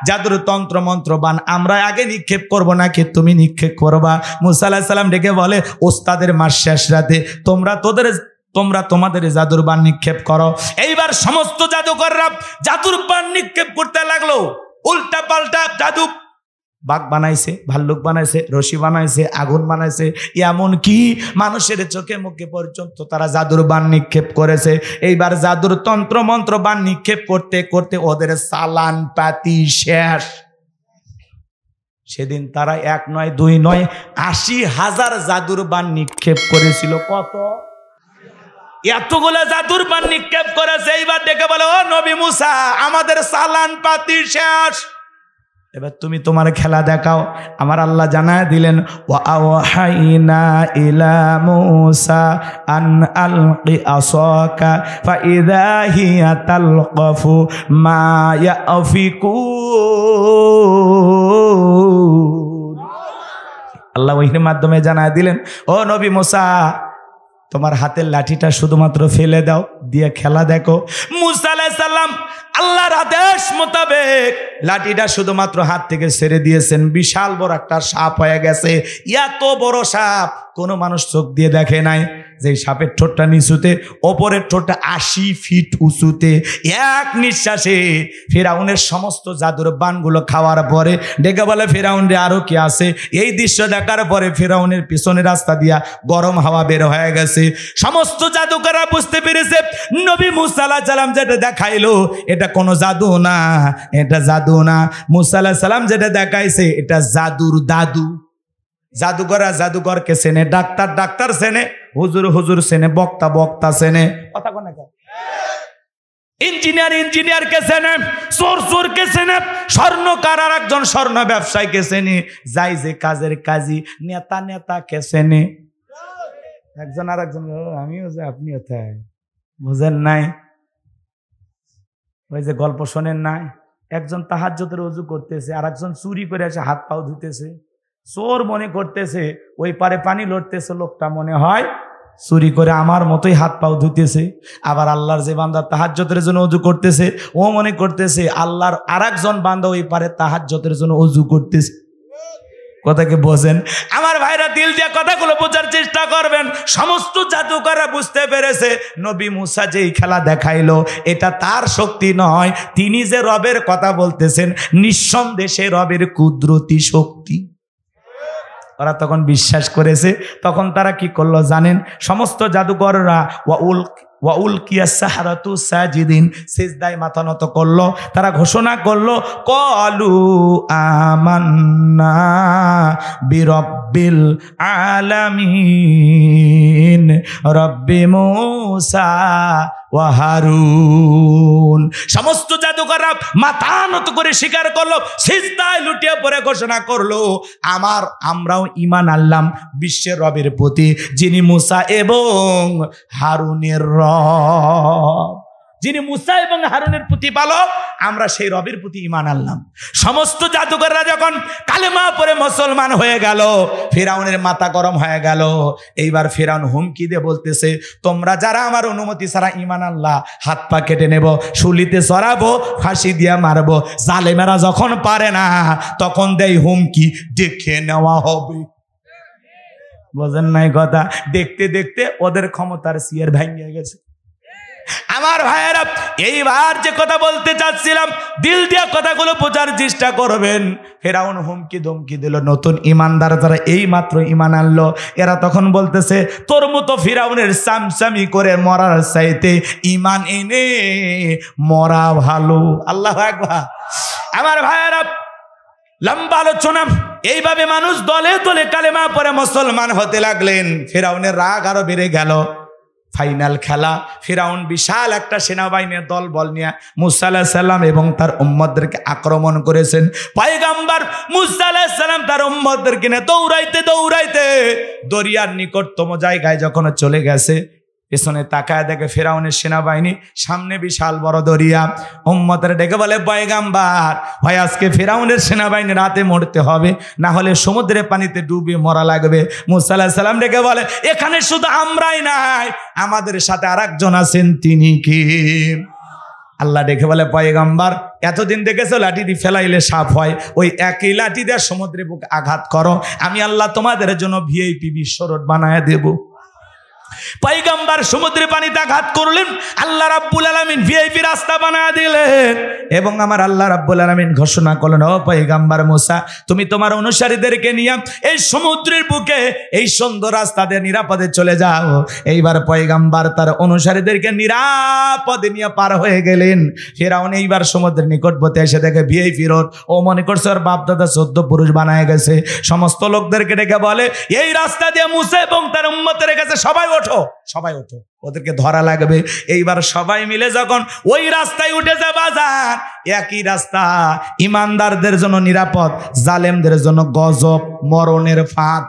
জাদুর তন্ত্র মন্ত্র বান আমরা আগে নিক্ষেপ করব নাকি তুমি নিক্ষেপ করবা? মুসা আলাইহিস সালাম ডেকে বলে, ওস্তাদের মাস শেষ রাতে তোমরা তোমাদের জাদুর বান নিক্ষেপ করো। এইবার সমস্ত জাদুকররা জাদুর বান নিক্ষেপ করতে লাগলো। উল্টা পাল্টা জাদু, বাঘ বানাইছে, ভাল্লুক বানাইছে, রশি বানাইছে, আগুন বানাইছে, এমন কি মানুষের চোখে মুখে পর্যন্ত তারা জাদুর বান নিক্ষেপ করেছে। এইবার জাদুর তন্ত্র মন্ত্র বান নিক্ষেপ করতে করতে ওদের চালান পাতি শেষ। সেদিন তারা 1 নয় 2 নয় 80,000 জাদুর বান নিক্ষেপ করেছিল। কত? এতগুলা জাদুর বান নিক্ষেপ করেছে। এইবার ডেকে বলে, ও নবী মুসা, আমাদের চালান পাতি শেষ, এবার তুমি তোমার খেলা দেখাও। আমার আল্লাহ জানায় দিলেন, ওয়া আওহাইনা ইলা মূসা আন আলকি আসাকা ফাইযা হিয়া তালকাফু মা ইয়াফিকুন। আল্লাহ ওহির মাধ্যমে জানায় দিলেন, ও নবী মূসা, তোমার হাতের লাঠিটা শুধুমাত্র ফেলে দাও, দিয়ে খেলা দেখো। মূসা আলাইহিস সালাম আল্লাহর আদেশ মোতাবেক লাঠিটা শুধুমাত্র হাত থেকে ছেড়ে দিয়েছেন। বিশাল বড় একটা সাপ হয়ে গেছে। এত বড় সাপ কোনো মানুষ চোখ দিয়ে দেখে নাই। যে সাপের ঠোঁটটা নিচুতে, ওপরের ঠোঁটটা 80 ফিট উঁচুতে। এক নিঃশ্বাসে ফেরাউনের সমস্ত জাদুর বানগুলো খাওয়ার পরে ডেকে বলে, ফেরাউন রে আরো কি আছে? এই দৃশ্য দেখার পরে ফেরাউনের পিছনের রাস্তা দিয়া গরম হাওয়া বের হয়ে গেছে। সমস্ত জাদুকররা বুঝতে পেরেছে নবী মুসা আলাইহিস সালাম যেটা দেখাইলো এটা কোনো জাদু না, এটা জাদু না। মুসা আলাইহিস সালাম যেটা দেখাইছে এটা জাদুর দাদু। জাদুকররা জাদুকরকে চেনে, ডাক্তার ডাক্তার চেনে, হুজুর হুজুর চেনে, বক্তা বক্তা চেনে, কথা কোন না, ইঞ্জিনিয়ার ইঞ্জিনিয়ারকে চেনে, চোর চোরকে চেনে, স্বর্ণকার আর একজন স্বর্ণ ব্যবসায়ীকে চেনে, যাই যে কাজের কাজী, নেতা নেতাকে চেনে। একজন আর একজন, আমিও যে আপনিও তাই, বুঝেন নাই? ওই যে গল্প শোনেন নাই, একজন তাহাজ্জুদের ওযু করতেছে, আর একজন চুরি করে এসে হাত পাও ধুতেছে। চোর মনে করতেছে ওই পারে পানি লড়তেছে, লোকটা মনে হয় চুরি করে আমার মতোই হাত পাও ধুতেছে। আবার আল্লাহর যে বান্দা তাহাজ্জুদের জন্য ওযু করতেছে, ও মনে করতেছে আল্লাহর আর একজন বান্দা ওই পারে তাহাজ্জুদের জন্য ওযু করতেছে। কথাকে বোঝেন আমার ভাইরা, দিল দিয়ে কথাগুলো বোঝার চেষ্টা করবেন। সমস্ত জাদুকররা বুঝতে পেরেছে নবী মুসা যেই খেলা দেখাইলো এটা তার শক্তি নয়, তিনি যে রবের কথা বলতেছেন নিঃসন্দেহে রবের কুদরতি শক্তি। ওরা তখন বিশ্বাস করেছে। তখন তারা কি করলো জানেন? সমস্ত জাদুকররা ওয়াউলকিয়াস সাহারাতু সাজিদিন, সিজদায় মাথা নত করলো। তারা ঘোষণা করলো, ক্বালু আমান্না বিরাব্বিল আলামিন রব্বি মুসা ওয়া হারুন। সমস্ত জাদুকররা মাথা নত করে স্বীকার করলো, সিজদায় লুটিয়ে পড়ে ঘোষণা করলো, আমরাও ঈমান আনলাম বিশ্বের রবের প্রতি, যিনি মুসা এবং হারুনের রব, যিনি মুসা এবং হারুনের প্রতিপালক, আমরা সেই রবের প্রতি ঈমান আনলাম। সমস্ত জাদুকররা যখন কালেমা পড়ে মুসলমান হয়ে গেল, ফিরাউনের মাথা গরম হয়ে গেল। এইবার ফিরাউন হুমকি দিয়ে বলতেছে, তোমরা যারা আমার অনুমতি ছাড়া ঈমান আনলা, হাত পা কেটে নেব, শুলিতে চড়াবো, ফাঁসি দিয়া মারবো। জালেমেরা যখন পারে না তখন দেয় হুমকি, দেখে নেওয়া হবে। বোঝেন নাই কথা? দেখতে দেখতে ওদের ক্ষমতার সিয়ার ভেঙে গেছে। আমার ভাইয়েরা, এইবার যে কথা বলতে চাচ্ছিলাম, দিল দিয়া কথাগুলো বোঝার চেষ্টা করবেন। ফেরাউন হুমকি ধমকি দিল, নতুন ইমানদার যারা এই মাত্র ইমান আনলো, এরা তখন বলতেছে, তোর মতো ফিরাউনের সামসামি করে মরার চাইতে ইমান এনে মরা ভালো। আল্লাহু আকবার। আমার ভাইয়েরা, লম্বা আলোচনা। এইভাবে মানুষ দলে দলে কালেমা পড়ে মুসলমান হতে লাগলেন। ফিরাউনের রাগ আরো বেড়ে গেল। ফাইনাল খেলা, ফিরাউন বিশাল একটা সেনাবাহিনীর দল বল নিয়ে মুসা আলাইহিস সালাম এবং তার উম্মতদেরকে আক্রমণ করেছেন। পয়গম্বর মুসা আলাইহিস সালাম তার উম্মতদেরকে নিয়ে দৌড়াইতে দৌড়াইতে দরিয়ার নিকটতম জায়গায় যখন চলে গেছে, পেছনে তাকায় দেখে ফিরাউনের সেনাবাহিনী, সামনে বিশাল বড় দরিয়া। উম্মতের ডেকে বলে, পয়গম্বর, হয় আজকে ফিরাউনের সেনাবাহিনীর হাতে মরতে হবে, না হলে সমুদ্রের পানিতে ডুবে মরা লাগবে। মুসা আলাইহিস সালাম ডেকে বলে, এখানে শুধু আমরাই নাই, আমাদের সাথে আরেকজন আছেন, তিনি কি? আল্লাহ ডেকে বলে, পয়গম্বর, এতদিন দেখেছো লাঠি দিয়ে ফেলাইলে সাপ হয়, ওই একই লাঠি দিয়ে সমুদ্রের বুকে আঘাত করো, আমি আল্লাহ তোমাদের জন্য ভিআইপি বিশ্ব রোড বানায় দেব। পয়গম্বর সমুদ্রের পানিতে আঘাত করলেন, আল্লাহ রাব্বুল আলামিন ভিআইপি রাস্তা বানায় দিলেন এবং আমার আল্লাহ রাব্বুল আলামিন ঘোষণা করলেন, ও পয়গম্বর মুসা, তুমি তোমার অনুসারীদেরকে নিয়ে এই সমুদ্রের বুকে এই সুন্দর রাস্তা দিয়ে নিরাপদে চলে যাও। এইবার পয়গম্বর তার অনুসারীদেরকে নিরাপদে নিয়ে পার হয়ে গেলেন। ফিরাউন এইবার সমুদ্রের নিকটবর্তী এসে দেখে ভিআইপি রোড, ও মনে করছে ওর বাপ দাদা 14 পুরুষ বানায় গেছে। সমস্ত লোকদেরকে ডেকে বলে, এই রাস্তা দিয়ে মুসা এবং তার উম্মতের কাছে সবাই ওঠো, সবাই ওঠো, ওদেরকে ধরা লাগবে। এইবার সবাই মিলে যখন ওই রাস্তায় উঠেছে বাজার, একই রাস্তা, ইমানদারদের জন্য নিরাপদ, জালেমদের জন্য গজব, মরণের ফাঁদ।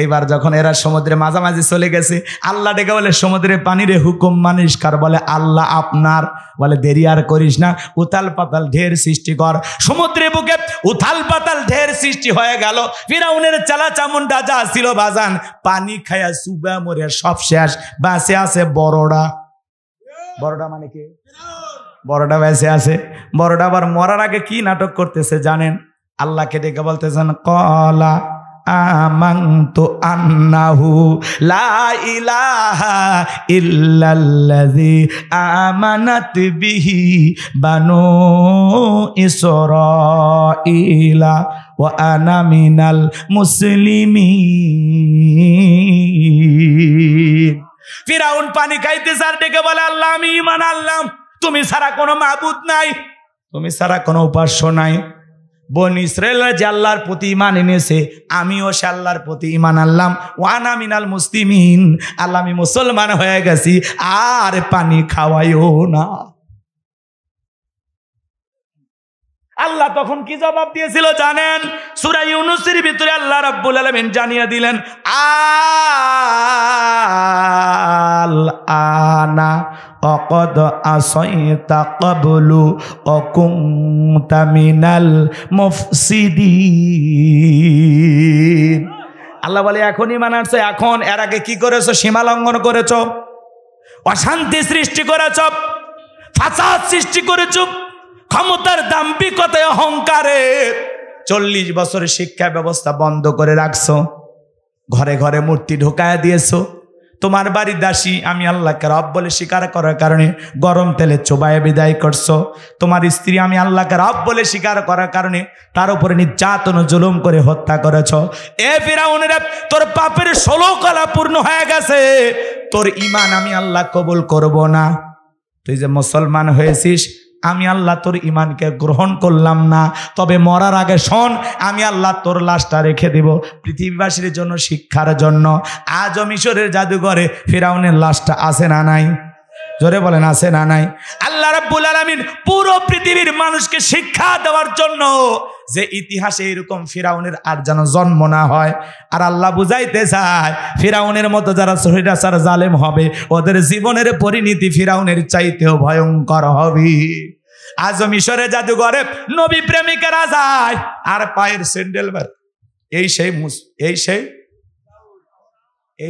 এইবার যখন এরা সমুদ্রের মাঝামাঝি চলে গেছে, আল্লাহ ডেকে বলে, সমুদ্রের পানিরে হুকুম মানিস কার? বলে, আল্লাহ আপনার। বলে, দেরি আর করিস না, উথাল পাতাল ঢের সৃষ্টি কর। সমুদ্রের বুকে উথাল পাতাল ঢের সৃষ্টি হয়ে গেল। ফিরাউনের চালা চামুন্ডা যা ছিল বাজান, পানি খায়া সুবা মরে সব শেষ, বাঁচে আছে বড়টা। বড়টা মানে কি? বড়টা বেঁচে আছে। বড়টা আবার মরার আগে কি নাটক করতেছে জানেন? আল্লাহকে ডেকে বলতেছেন, ক্বালা আমানতু আন্নাহু লা ইলাহা ইল্লাল্লাযী আমানাত বিহি বানু ইসরাঈলা ওয়া আনা মিনাল মুসলিমিন। ফিরাউন পানি খাইতে স্যার ডেকে বলে, আল্লাহ আমি ঈমান আনলাম, তুমি ছাড়া কোনো মাবুদ নাই, তুমি ছাড়া কোনো উপাস্য নাই। বনি ইসরায়েলরা যে আল্লাহর প্রতি ঈমান এনেছে, আমিও সে আল্লাহর প্রতি ঈমান আনলাম। ওয়ানা মিনাল মুসলিমিন, আল্লাহ আমি মুসলমান হয়ে গেছি, আর পানি খাওয়াইও না। আল্লাহ তখন কি জবাব দিয়েছিল জানেন? সূরা ইউনূসের ভিতরে আল্লাহ রাব্বুল আলামিন জানিয়ে দিলেন, আল আনা অকদ আসাইতা ক্বাবলু ওয়া কুনতা মিনাল মুফসিদিন। আল্লাহ বলে এখন ঈমান আনছো, এখন এর আগে কি করেছো? সীমা লঙ্ঘন করেছো, অশান্তি সৃষ্টি করেছো, ফাসাদ সৃষ্টি করেছো, ক্ষমতার দাম্ভিকতায় অহংকারে 40 বছরের শিক্ষা ব্যবস্থা বন্ধ করে রাখছো, ঘরে ঘরে মূর্তি ঢোকায়া দিয়েছো, তোমার বাড়ির দাসী আমি আল্লাহকে রব বলে স্বীকার করার কারণে গরম তেলে চোবায়ে বিদায় করছো, তোমার স্ত্রী আমি আল্লাহকে রব বলে স্বীকার করার কারণে তার উপরে নির্যাতন ও জুলুম করে হত্যা করেছো। এ ফিরাউনেরা, তোর পাপের 16 কলা পূর্ণ হয়ে গেছে, তোর ঈমান আমি আল্লাহ কবুল করব না। তুই যে মুসলমান হয়েছিস, আমি আল্লাহ তোর ঈমানকে গ্রহণ করলাম না, তবে মরার আগে শোন, আমি আল্লাহ তোর লাশটা রেখে দিব পৃথিবীবাসীর জন্য, শিক্ষার জন্য। আজও মিশরের জাদুঘরে ফিরাউনের লাশটা আছে না নাই? জোরে বলেন আছে না নাই? আল্লাহ রাব্বুল আলামিন পুরো পৃথিবীর মানুষকে শিক্ষা দেওয়ার জন্য যে ইতিহাসে এরকম ফিরাউনের আর যেন জন্ম না হয়। আর আল্লাহ বুঝাইতে চায়, ফিরাউনের মতো যারা সহিদাসার জালেম হবে, ওদের জীবনের পরিণতি ফিরাউনের চাইতেও ভয়ঙ্কর হবে। আজ মিশরে জাদুঘরে নবী প্রেমিকেরা যায় আর পায়ের স্যান্ডেল বার, এই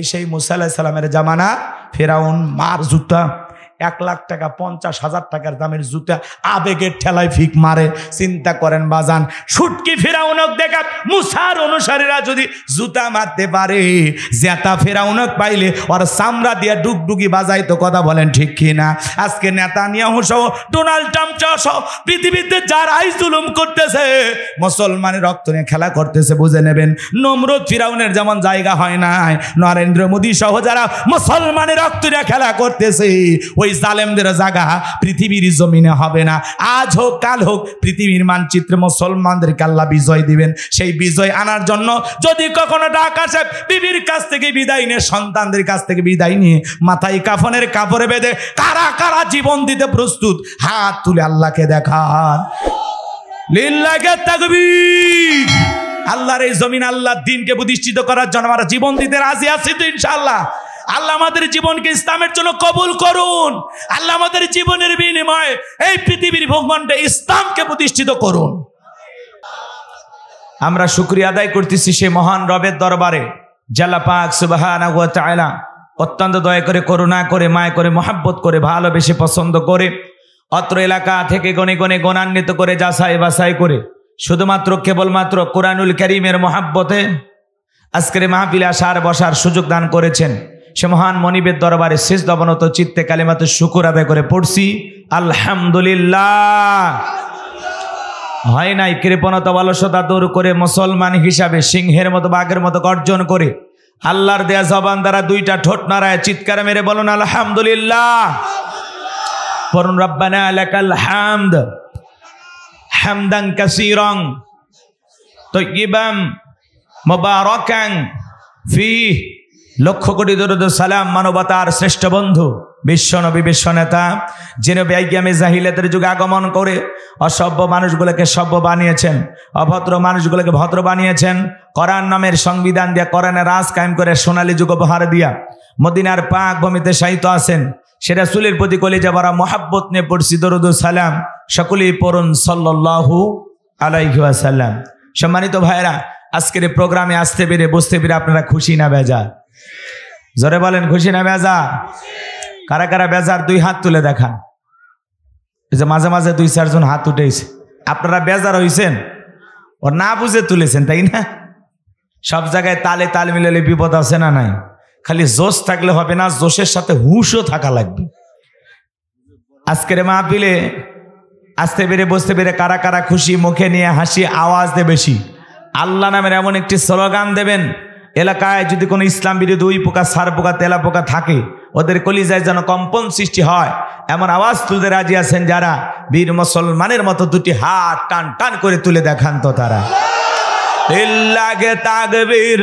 সেই মুসা আলাইহিস সালামের জামানা। ফিরাউন মার জুতা 1 লাখ টাকা 50,000 টাকার দামের জুতা আবেগের ঠেলায় ফিক মারে। চিন্তা করেন বাজান, সুটকি ফিরাউনক দেখা মুসার অনুসারীরা যদি জুতা মারতে পারে, জেতা ফিরাউনক পাইলে ওর চামড়া দিয়ে ডুগডুগি বাজাইতো। কথা বলেন ঠিক কিনা? আজকে নেতানিয়াহু সহ ডোনাল্ড ট্রাম্প সহ পৃথিবীতে যারাই জুলুম করতেছে, মুসলমানের রক্ত নিয়ে খেলা করতেছে, বুঝে নেবেন। নমরুদ ফিরাউনের যেমন জায়গা হয় নাই, নরেন্দ্র মোদী সহ যারা মুসলমানের রক্ত নিয়ে খেলা করতেছে, ওই জালেমদের জায়গা পৃথিবীর জমিনে হবে না। আজ হোক কাল হোক পৃথিবীর মানচিত্রে মুসলমানদেরকে আল্লাহ বিজয় দিবেন। সেই বিজয় আনার জন্য যদি কখনো ডাক আসে, বিবির কাছ থেকে বিদায় নিয়ে, সন্তানদের কাছ থেকে বিদায় নিয়ে, মাথায় কাফনের কাপড়ে বেঁধে কারা কারা জীবন দিতে প্রস্তুত, হাত তুলে আল্লাহকে দেখান। লিল্লাহি তাকবীর। আল্লাহর এই জমিন, আল্লাহর দ্বীনকে প্রতিষ্ঠিত করার জন্য আমরা জীবন দিতে রাজি আছি তো ইনশাআল্লাহ। আল্লাহ আমাদের জীবনকে ইসলামের জন্য কবুল করুন। আল্লাহ আমাদের জীবনের বিনিময়ে এই পৃথিবীর ভূখণ্ডে ইসলামকে প্রতিষ্ঠিত করুন। আমরা শুকরিয়া আদায় করতেছি সেই মহান রবের দরবারে, আল্লাহ পাক সুবহানাহু ওয়া তাআলা অত্যন্ত দয়া করে, করুণা করে, মায়া করে, মহব্বত করে, ভালোবেসে, পছন্দ করে অত্র এলাকা থেকে গণে গণে গণান্বিত করে, যাচাই বাছাই করে, শুধুমাত্র কেবলমাত্র কোরআনুল কারীমের মহব্বতে আজকের মাহফিলে আসার বসার সুযোগ দান করেছেন। সে মহান মনিবের দরবারে সিজদা অবনত চিত্তে কালিমাতে শুকর আদায় করে পড়ছি আলহামদুলিল্লাহ। হয় নাই কৃপণতা অলসতা দূর করে মুসলমান হিসাবে সিংহের মতো বাঘের মতো গর্জন করে আল্লাহর দেয়া জবান দ্বারা 2টা ঠোঁট নাড়ায় চিৎকার মেরে বলুন আলহামদুলিল্লাহ। পড়ুন রব্বানা লাকাল হামদ হামদান কাসীরান তাইয়িবান মুবারাকান ফীহি। লক্ষ কোটি দরুদ সালাম মানবতার শ্রেষ্ঠ বন্ধু বিশ্বনবী, বিশ্বনেতা, যিনি বিজ্ঞামে জাহিলিয়াতের যুগে আগমন করে অসভ্য মানুষগুলোকে সভ্য বানিয়েছেন, অভদ্র মানুষগুলোকে ভদ্র বানিয়েছেন, কোরআন নামের সংবিধান দিয়া, কোরআনের রাজ কায়েম করে সোনালী যুগ উপহার দিয়া মদিনার পাক ভূমিতে শায়িত আছেন। সেটা রাসূলের প্রতি কলিজা ভরা মহাব্বত নিয়ে পড়ছি দরুদ সালাম। সকলেই পড়ুন সাল্লাল্লাহু আলাইহি ওয়াসাল্লাম। সম্মানিত ভাইরা, আজকের এই প্রোগ্রামে আসতে পেরে, বসতে পেরে আপনারা খুশি না বেজার? জোরে বলেন খুশি না বেজার? কারা কারা বেজার 2 হাত তুলে দেখান। এই যে মাঝে মাঝে 2-4 জন হাত উঠেছে, আপনারা বেজার হইছেন, ও না বুঝে তুলেছেন, তাই না? সব জায়গায় তালে তাল মিলালে বিপদ আছে না নাই? খালি জোশ থাকলে হবে না, জোশের সাথে হুঁশও থাকা লাগবে। আজকের মাহফিলে আসতে পেরে বসতে পেরে কারা কারা খুশি, মুখে নিয়ে হাসি, আওয়াজ দে বেশি। আল্লাহ নামের এমন একটি স্লোগান দেবেন, এলাকায় যদি কোনো ইসলাম বিরোধী উই পোকা, সার পোকা, তেলা পোকা থাকে, ওদের কলিজায় যেন কম্পন সৃষ্টি হয়, এমন আওয়াজ তুলতে রাজি আছেন যারা? বীর মুসলমানের মতো দুটি হাত টান টান করে তুলে দেখান তো তারা। লিল্লাহি তাকবীর।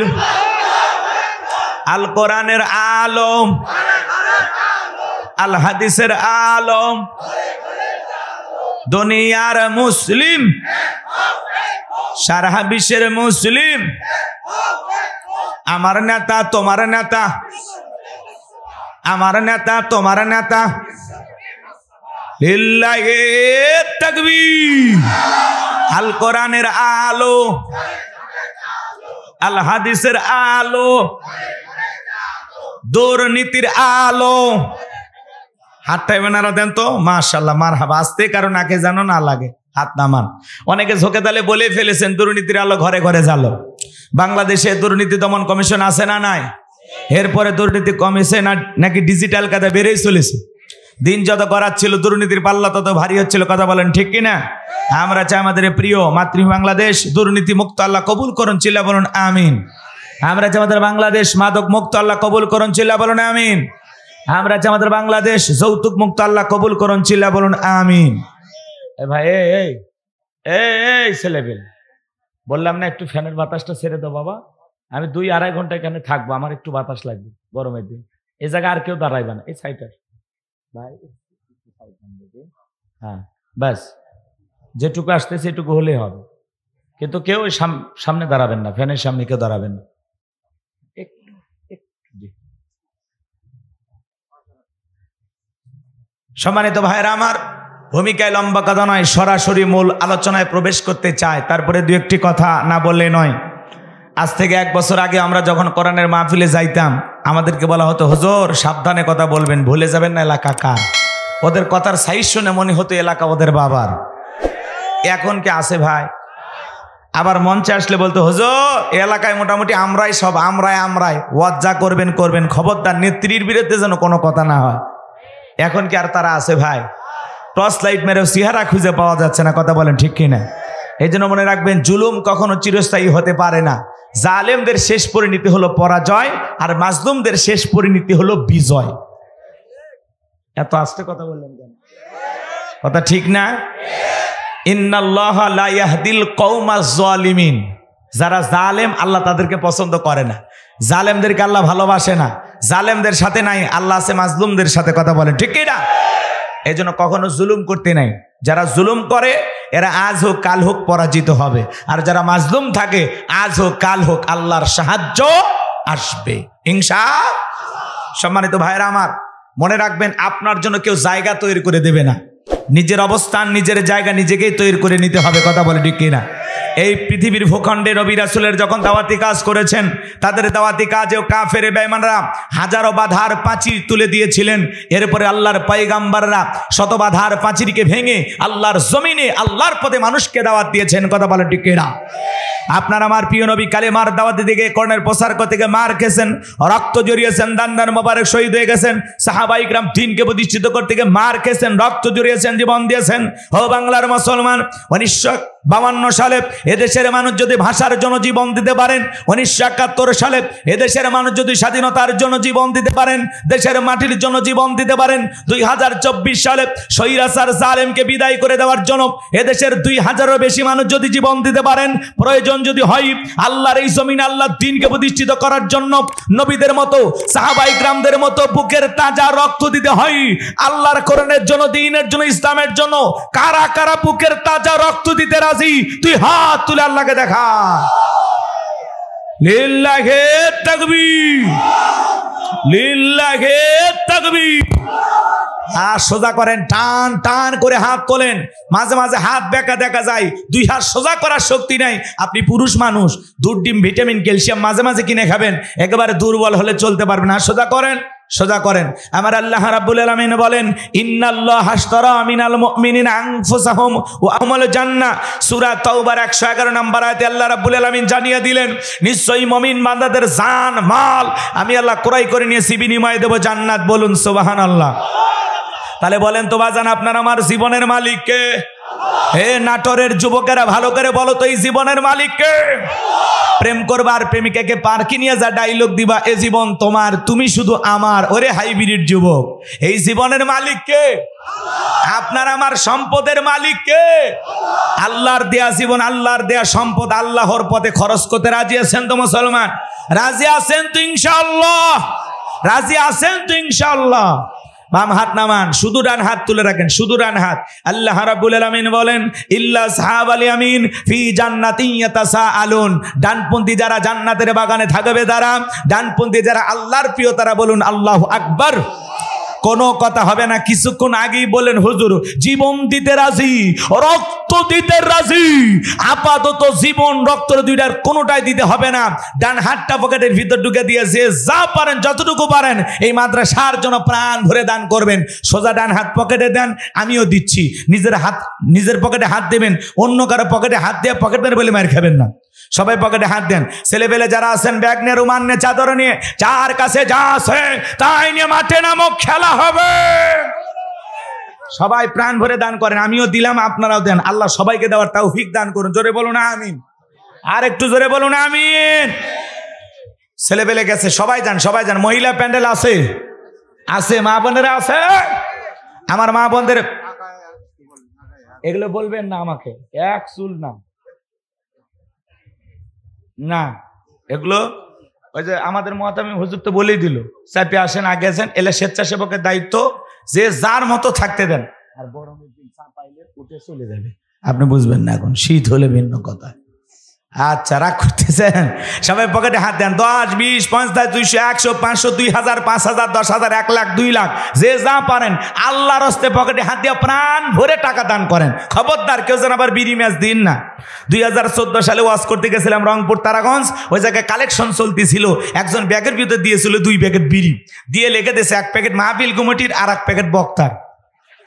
আল কোরআনের আলম, আল হাদিসের আলম, দুনিয়ার মুসলিম, সারা বিশ্বের মুসলিম, আমার নেতা তোমার নেতা, আমার নেতা তোমার নেতা। লিল্লাহি তাকবীর। আল কোরআনের আলো, আল হাদিসের আলো, দুর্নীতির আলো। হাতটাই বেনারা দেন তো, মাশাআল্লাহ, মারহাবা। আসতে কারণ আগে জানো না লাগে, হাত নামান। অনেকে ঝোঁকে তালে বলে ফেলেছেন দুর্নীতির আলো ঘরে ঘরে জ্বালো। বাংলাদেশে দুর্নীতি দমন কমিশন আছে না নাই? এরপরে দুর্নীতি কমিশন নাকি ডিজিটাল কাজে বেড়েই চলেছে। দিন যত করাচ্ছিল দুর্নীতির পাল্লা তত ভারী হচ্ছিল। কথা বলেন ঠিক কিনা? আমরা চাই আমাদের প্রিয় মাতৃভূমি বাংলাদেশ দুর্নীতি মুক্ত আল্লাহ কবুল করুন, চিল্লা বলুন আমিন। আমরা চাই আমাদের বাংলাদেশ মাদক মুক্ত আল্লাহ কবুল করুন, চিল্লা বলুন আমিন। আমরা চাই আমাদের বাংলাদেশ যৌতুক মুক্ত আল্লাহ কবুল করুন, চিল্লা বলুন আমিন। ভাই এই এই ছেলেবেল, বললাম না একটু ফ্যানের বাতাসটা ছেড়ে দাও বাবা। আমি 2-2.5 ঘন্টা এখানে থাকবো, আমার একটু বাতাস লাগবে গরমের দিন। এই জায়গায় আর কেউ দাঁড়াইবে না, এই সাইডে ভাই। হ্যাঁ ব্যাস, যেটুকু আসতে সেটুকু হলেই হবে, কিন্তু কেউ সামনে দাঁড়াবেন না, ফ্যানের সামনে কেউ দাঁড়াবেন না। সম্মানিত ভাইরা আমার, ভূমিকায় লম্বা কথা নয়, সরাসরি মূল আলোচনায় প্রবেশ করতে চায়। তারপরে 2-1টি কথা না বললে নয়। আজ থেকে 1 বছর আগে আমরা যখন কোরআনের মাহফিলে যাইতাম, আমাদেরকে বলা হতো হুজুর সাবধানে কথা বলবেন, ভুলে যাবেন না এলাকা কার। ওদের কথার সাইজ শুনে মনে হতো এলাকা ওদের বাবার। এখন কি আছে ভাই? আবার মঞ্চে আসলে বলতো হুজুর এলাকায় মোটামুটি আমরাই সব, আমরাই ওয়াজ যা করবেন করবেন, খবরদার নেত্রীর বিরুদ্ধে যেন কোনো কথা না হয়। এখন কি আর তারা আছে ভাই? টর্চ লাইট মেরেও চেহারা খুঁজে পাওয়া যাচ্ছে না। কথা বলেন ঠিক কিনা? এই জন্য মনে রাখবেন, জুলুম কখনো চিরস্থায়ী হতে পারে না। জালেমদের শেষ পরিণতি হলো পরাজয়, আর মাজলুমদের শেষ পরিণতি হলো বিজয়। এত আস্তে কথা বললেন কেন? কথা ঠিক না? ইন্নাল্লাহা লা ইয়াহদিল কওমাজ জালিমিন। যারা জালেম আল্লাহ তাদেরকে পছন্দ করে না, জালেমদেরকে আল্লাহ ভালোবাসে না। জালেমদের সাথে নাই, আল্লাহ আছে মাজলুমদের সাথে। কথা বলেন ঠিক কিনা? এই জন্য কখনো জুলুম করতে নাই। যারা জুলুম করে এরা আজ হোক কাল হোক পরাজিত হবে, আর যারা মাজলুম থাকে আজ হোক কাল হোক আল্লাহর সাহায্য আসবে ইনশাআল্লাহ। সম্মানিত ভাইরা আমার, মনে রাখবেন আপনার জন্য কেউ জায়গা তৈরি করে দেবে না। নিজের অবস্থান, নিজের জায়গা নিজেকেই তৈরি করে নিতে হবে। কথা বলে ঠিক কিনা? এই পৃথিবীর ভূখণ্ডে নবী রাসূলের যখন দাওয়াতি কাজ করেছেন, তাদের দাওয়াতি কাজেও কাফের বেঈমানরা হাজারো বাধার প্রাচীর তুলে দিয়েছিলেন। এরপরে আল্লাহর পয়গাম্বররা শত বাধার প্রাচীরকে ভেঙে আল্লাহর জমিনে আল্লাহর পথে মানুষকে দাওয়াত দিয়েছেন। কথা বলে ঠিক কিনা? আপনার আমার প্রিয় নবী কালেমার দাওয়াতি দিকে কর্ণের প্রসার করতে গিয়ে মার খেয়েছেন, রক্ত জড়িয়েছেন, দান্দার মোবারক শহীদ হয়ে গেছেন। সাহাবায়ে কিরাম দ্বীনকে প্রতিষ্ঠিত করতে গিয়ে মার খেয়েছেন, রক্ত জড়িয়েছেন, জীবন দিয়েছেন। ও বাংলার মুসলমান, 1952 সালে এদেশের মানুষ যদি ভাষার জন্য জীবন দিতে পারেন, 1971 সালে এদেশের মানুষ যদি স্বাধীনতার জন্য জীবন দিতে পারেন, দেশের মাটির জন্য জীবন দিতে পারেন, 2024 সালে স্বৈরাচার জালেমকে বিদায় করে দেওয়ার জন্য এদেশের 2000-এরও বেশি মানুষ যদি জীবন দিতে পারেন, প্রয়োজন যদি হয় আল্লাহর এই জমিনে আল্লাহর দ্বীনকে প্রতিষ্ঠিত করার জন্য নবীদের মতো সাহাবায়ে কিরামদের মতো বুকের তাজা রক্ত দিতে হয় আল্লাহর কোরআনের জন্য, দ্বীনের জন্য, ইসলামের জন্য। কারা কারা বুকের তাজা রক্ত দিতে রাজি? তুই হাত তুলে আল্লাহকে দেখা। লিল্লাহি তাকবীর, লিল্লাহি তাকবীর। হাত সোজা করেন, টান টান করে হাত তোলেন। মাঝে মাঝে হাত বেঁকা দেখা যায়, 2 হাত সোজা করার শক্তি নাই। আপনি পুরুষ মানুষ, দুধ, ডিম, ভিটামিন, ক্যালসিয়াম মাঝে মাঝে কিনে খাবেন, একেবারে দুর্বল হলে চলতে পারবেন। হাত সোজা করেন, সোজা করেন। আমার আল্লাহ রাব্বুল আলামিন বলেন, ইন্নাল্লাহা আশতারা মিনাল মুমিনিনা আনফুসাহুম ওয়া আমওয়ালাহুম জান্নাহ। সূরা তাওবার 111 নম্বর আয়াতে আল্লাহ রাব্বুল আলামিন জানিয়ে দিলেন, নিশ্চয়ই মুমিন বান্দাদের জান মাল আমি আল্লাহ ক্রয় করে নিয়েছি, বিনিময়ে দেব জান্নাত। বলুন সুবহানাল্লাহ। তাহলে বলেন তো বাজান, আপনার আমার জীবনের মালিক কে? হে নাটোরের যুবকেরা ভালো করে বলো তো, এই জীবনের মালিক কে? প্রেম করবার প্রেমিকাকে পার্কে নিয়ে যা ডায়লগ দিবা, এ জীবন তোমার, তুমি শুধু আমার। ওরে হাইব্রিড যুবক, এই জীবনের মালিক কে? আপনার আমার সম্পদের মালিক কে? আল্লাহর দেয়া জীবন, আল্লাহর দেয়া সম্পদ আল্লাহর পথে খরচ করতে রাজি আছেন তো মুসলমান? রাজি আছেন তো ইনশাআল্লাহ? রাজি আছেন তো ইনশাআল্লাহ? বাম হাত নামান, শুধু ডান হাত তুলে রাখেন, শুধু ডান হাত। আল্লাহ রাব্বুল আলামিন বলেন, ইল্লা আসহাবাল ইয়ামিন ফি জান্নাতিন ইয়াতাসাআলুন। ডানপন্থী যারা জান্নাতের বাগানে থাকবে, তারা ডানপন্থী যারা আল্লাহর প্রিয়, তারা বলুন আল্লাহু আকবার। কোনো কথা হবে না। কিছুক্ষণ আগেই বলেন, হুজুর জীবন দিতে রাজি, রক্ত দিতে রাজি। আপাতত জীবন রক্ত দুইটার কোনোটাই দিতে হবে না। ডান হাতটা পকেটের ভিতর ঢুকে দিয়েছে, যা পারেন যতটুকু পারেন এই মাদ্রাসার জন্য প্রাণ ভরে দান করবেন। সোজা ডান হাত পকেটে দেন, আমিও দিচ্ছি। নিজের পকেটে হাত দেবেন, অন্য কারো পকেটে হাত দিয়ে পকেট মেরে বলে মার খাবেন না। সবাই পকেটে হাত দেন। ছেলেবেলে যারা আছেন ব্যাগ নিয়ে, রুমাল নিয়ে, চাদর নিয়ে, যার কাছে যা আছে তাই নিয়ে মাঠে নামক, খেলা হবে। সবাই প্রাণ ভরে দান করেন, আমিও দিলাম, আপনারাও দেন। আল্লাহ সবাইকে দেওয়ার তৌফিক দান করুন। জোরে বলুন আমিন। আর একটু জোরে বলুন আমিন। ছেলেবেলে গেছে, সবাই যান, সবাই যান। মহিলা প্যান্ডেল আছে, আছে, মা বোনেরা আছে। আমার মা বোনদের এগুলো বলবেন না আমাকে, এক চুল না, না এগুলো ওই যে আমাদের মহাতামি হুজুর তো বলেই দিল, চাপে আসেন, আগে আসেন। এলে স্বেচ্ছাসেবকের দায়িত্ব, যে যার মতো থাকতে দেন। আর গরমের দিন চা পাইলে উঠে চলে যাবে, আপনি বুঝবেন না, এখন শীত হলে ভিন্ন কথা। আচ্ছা, রাগ করতেছেন? সবাই পকেটে হাত দেন। 10, 20, 50, 200, 100, 500, 2000, 5000, 10,000, 1 লাখ, 2 লাখ, যে যা পারেন আল্লাহর রাস্তায় পকেটে হাত দিয়ে প্রাণ ভরে টাকা দান করেন। খবরদার কেউ যেন আবার বিড়ি ম্যাচ দিন না। 2014 সালে ওয়াজ করতে গেছিলাম রংপুর তারাগঞ্জ। ওই জায়গায় কালেকশন চলতেছিল। একজন ব্যাগের ভিতরে দিয়েছিল 2 প্যাকেট বিড়ি, দিয়ে লেগে দিয়েছে 1 প্যাকেট মাহফিল কমিটির আর 1 প্যাকেট বক্তার।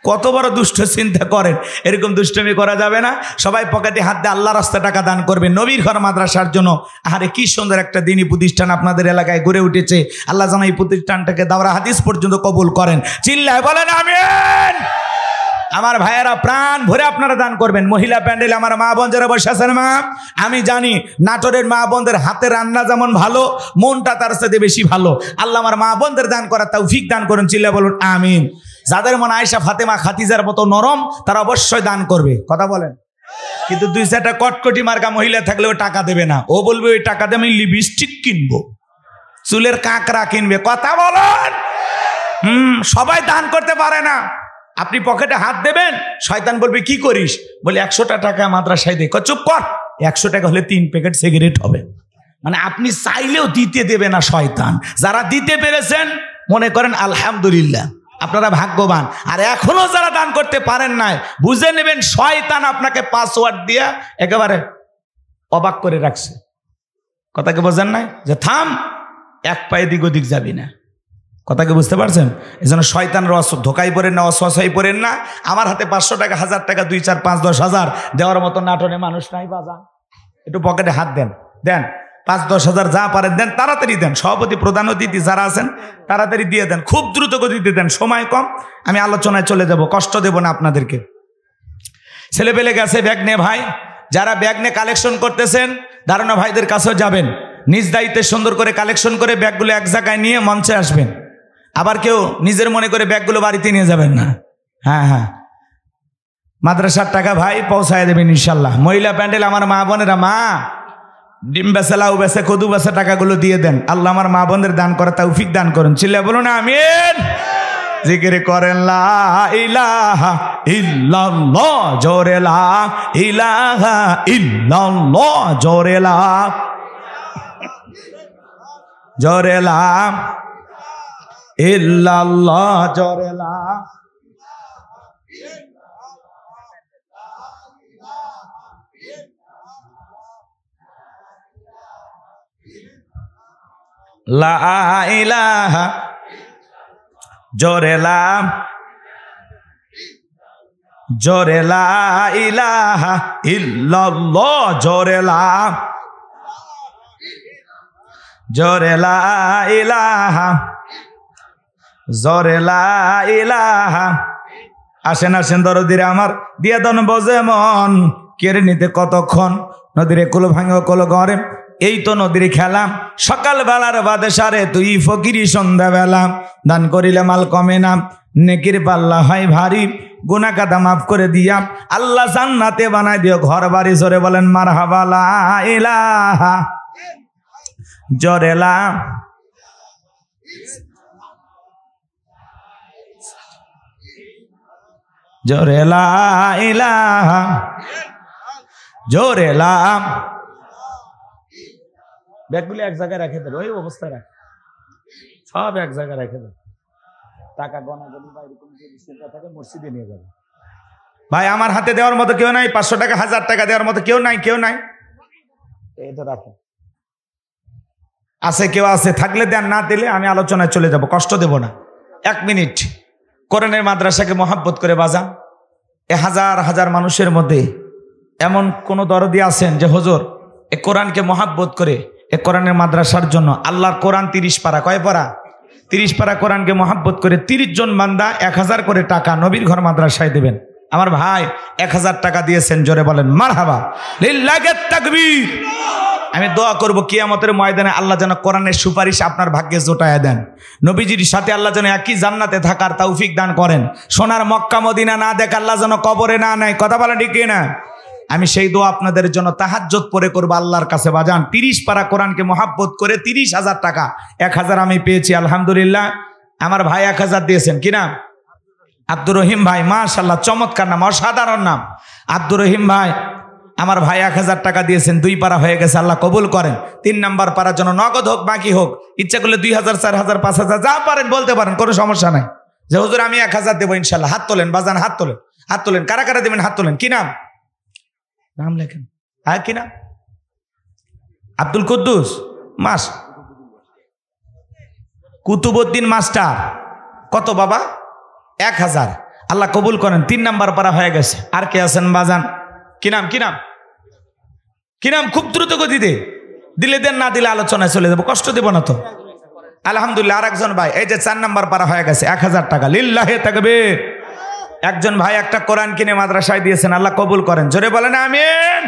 কত বড় দুষ্ট চিন্তা করেন! এরকম দুষ্টমি করা যাবে না। সবাই পকেটে হাত দিয়ে আল্লাহ রাস্তায় টাকা দান করবেন নবীর ঘর মাদ্রাসার জন্য। আরে কি সুন্দর একটা দিনী প্রতিষ্ঠান আপনাদের এলাকায় গড়ে উঠেছে। আল্লাহ যেন এই প্রতিষ্ঠানটাকে দাওরা হাদিস পর্যন্ত কবুল করেন। চিল্লায় বলেন আমিন। আমার ভাইয়েরা প্রাণ ভরে আপনারা দান করবেন। মহিলা প্যান্ডেল আমার মা বোন যারা বসে আছেন, মা আমি জানি নাটোরের মা বোনদের হাতে রান্না যেমন ভালো, মনটা তার সাথে বেশি ভালো। আল্লাহ আমার মা বোনদের দান করার তৌফিক দান করেন। চিল্লা বলুন আমিন। যাদের মনে আয়েশা ফাতেমা খাদিজার মতো নরম, তারা অবশ্যই দান করবে। কথা বলেন। কিন্তু 2-4টা কটকটি মার্কা মহিলা থাকলেও টাকা দেবে না। ও বলবে ওই টাকা দিয়ে আমি লিপস্টিক কিনবো, চুলের কাঁকড়া কিনবে। কথা বলেন। সবাই দান করতে পারে না। আপনি পকেটে হাত দেবেন, শয়তান বলবে কি করিস? বলে 100টা টাকা মাদ্রাসায় দে। চুপ কর। 100 টাকা হলে 3 প্যাকেট সিগারেট হবে। মানে আপনি চাইলেও দিতে দেবে না শয়তান। যারা দিতে পেরেছেন মনে করেন আলহামদুলিল্লাহ, আপনারা ভাগ্যবান। আর এখনো যারা দান করতে পারেন নাই, বুঝে নেবেন শয়তান আপনাকে পাসওয়ার্ড দিয়া একেবারে অবাক করে রাখছে। কথাকে বোঝেন নাই? যে থাম, 1 পায়ে দিক ওদিক যাবি না। কথাকে বুঝতে পারছেন? এই জন্য শয়তানের ধোকায় পড়েন না, অসহায় পড়েন না। আমার হাতে 500 টাকা, 1000 টাকা, 2, 4, 5, 10,000 দেওয়ার মতো নাটনে মানুষ নাই বাজান। একটু পকেটে হাত দেন, দেন 5-10 হাজার যা পারেন দেন, তাড়াতাড়ি দেন। সভাপতি, প্রধান অতিথি যারা আছেন তাড়াতাড়ি দিয়ে দেন, খুব দ্রুত গতিতে দেন, সময় কম। আমি আলোচনায় চলে যাব, কষ্ট দেব না আপনাদেরকে। ছেলে পেলে গেছে ব্যাগ নিয়ে। ভাই যারা ব্যাগ নিয়ে কালেকশন করতেছেন, ধারণা ভাইদের কাছেও যাবেন, নিজ দায়িত্বে সুন্দর করে কালেকশন করে ব্যাগগুলো এক জায়গায় নিয়ে মঞ্চে আসবেন। আবার কেউ নিজের মনে করে ব্যাগগুলো বাড়িতে নিয়ে যাবেন না। হ্যাঁ হ্যাঁ, মাদ্রাসার টাকা ভাই পৌঁছায় দেবেন ইনশাল্লাহ। মহিলা প্যান্ডেল আমার মা বোনেরা, মা ডিম বেছে, লাউ বেছে, কদু বেছে টাকাগুলো দিয়ে দেন। আল্লাহ আমার মা বোনদের দান করা তৌফিক দান করুন। চিল্লা বলুন আমিন। জিকির করেন লা ইলাহা ইল্লাল্লাহ, জোরে লা ইলাহা ইল্লাল্লাহ, জোরে লা, জোরে লা ইল্লাল্লাহ, জোরে লা। লা ইলাহা জোরে লা, জোরে লা ইলাহা ইল্লাল্লাহ, জোরে লা, জোরে লা ইলাহা, জোরে লা ইলাহা। আসেন আসেন দরদিরে আমার, দিয়া দন বোঝে মন, কেড়ে নিতে কতক্ষণ, নদীরে কুল ভাঙো কুল গড়ে, এই তো নদীর খেলা, সকাল বেলার বাদে সারে তুই ফকিরি সন্ধ্যা বেলা, দান করিলে মাল কমে না, নেকির পাল্লা হয় ভারী, গুনাহ কাদা মাফ করে দিয়া আল্লাহ জান্নাতে বানাই দিও ঘর বাড়ি। জোরে বলেন মারহাবা লা ইলাহা, জোরে লা, জোরে লা ইলাহা, জোরে লা। ব্যাগগুলি এক জায়গায় রেখে দেবে, ওই অবস্থায় রাখ, সব এক জায়গায় রেখে দেবে। টাকা গনা গনি বা এরকম যে চিন্তা থাকে মসজিদে নিয়ে যাবে। ভাই আমার হাতে দেওয়ার মতো কেউ নাই, 500 টাকা 1000 টাকা দেওয়ার মতো কেউ নাই, কেউ নাই, এটা রাখো। আছে কেউ আছে, থাকলে দেন, না দিলে আমি আলোচনায় চলে যাব, কষ্ট দেব না। 1 মিনিট কোরআনের মাদ্রাসাকে মহাব্বত করে বাজান। এ হাজার হাজার মানুষের মধ্যে এমন কোন দরদি আছেন যে হুজুর এ কোরআনকে মহাব্বত করে এ কোরআনের মাদ্রাসার জন্য আল্লাহর কোরআন 30 পারা, কয় পারা? 30 পারা কোরআনকে মহাব্বত করে 30 জন বান্দা 1000 করে টাকা নবীর ঘর মাদ্রাসায় দেবেন। আমার ভাই 1000 টাকা দিয়েছেন, জোরে বলেন মারহাবা, লিল্লাহি তাকবীর। আমি দোয়া করব কিয়ামতের ময়দানে আল্লাহ যেন কোরআনের সুপারিশ আপনার ভাগ্যে জোটায়া দেন, নবীজির সাথে আল্লাহ যেন একই জান্নাতে থাকার তৌফিক দান করেন, সোনার মক্কা মদিনা না দেখ আল্লাহ যেন কবরে না নেয়, কথা বলেন ঠিক না? আমি সেই দোয়া আপনাদের জন্য তাহাজ্জুদ পড়ে করব আল্লাহর কাছে বাজান। 30 পারা কোরআনকে মহাব্বত করে 30,000 টাকা, 1000 আমি পেয়েছি আলহামদুলিল্লাহ। আমার ভাই 1000 দিয়েছেন, কি নাম? আব্দুর রহিম ভাই, মাশাআল্লাহ, চমৎকার নাম, অসাধারণ নাম, আব্দুর রহিম ভাই। আমার ভাই 1000 টাকা দিয়েছেন, 2 পারা হয়ে গেছে, আল্লাহ কবুল করেন। 3 নাম্বার পারার জন্য নগদ হোক বাকি হোক, ইচ্ছা করলে 2000 4000 5000 যা পারেন বলতে পারেন, কোনো সমস্যা নাই। যে হুজুর আমি 1000 দেবো ইনশাল্লাহ, হাত তোলেন বাজান, হাত তোলেন, হাত তোলেন, কারা কারা দেবেন হাত তোলেন। কি নাম? নাম লেখেন। হ্যাঁ কি নাম? আব্দুল কুদ্দুস মাস, কুতুবউদ্দিন মাস্টার। কত বাবা? 1000, আল্লাহ কবুল করেন। 3 নাম্বার পারা হয়ে গেছে। আর কে আছেন বাজান? কি নাম? কি নাম? কি নাম? খুব দ্রুত গতিতে দিলে দেন, না দিলে আলোচনায় চলে যাবো, কষ্ট দেব না তো। আলহামদুলিল্লাহ। আর একজন ভাই, এই যে 4 নাম্বার পারা হয়ে গেছে, 1000 টাকা, লিল্লাহি তাকবীর। একজন ভাই একটা কোরআন কিনে মাদ্রাসায় দিয়েছেন, আল্লাহ কবুল করেন, জোরে বলেন আমিন।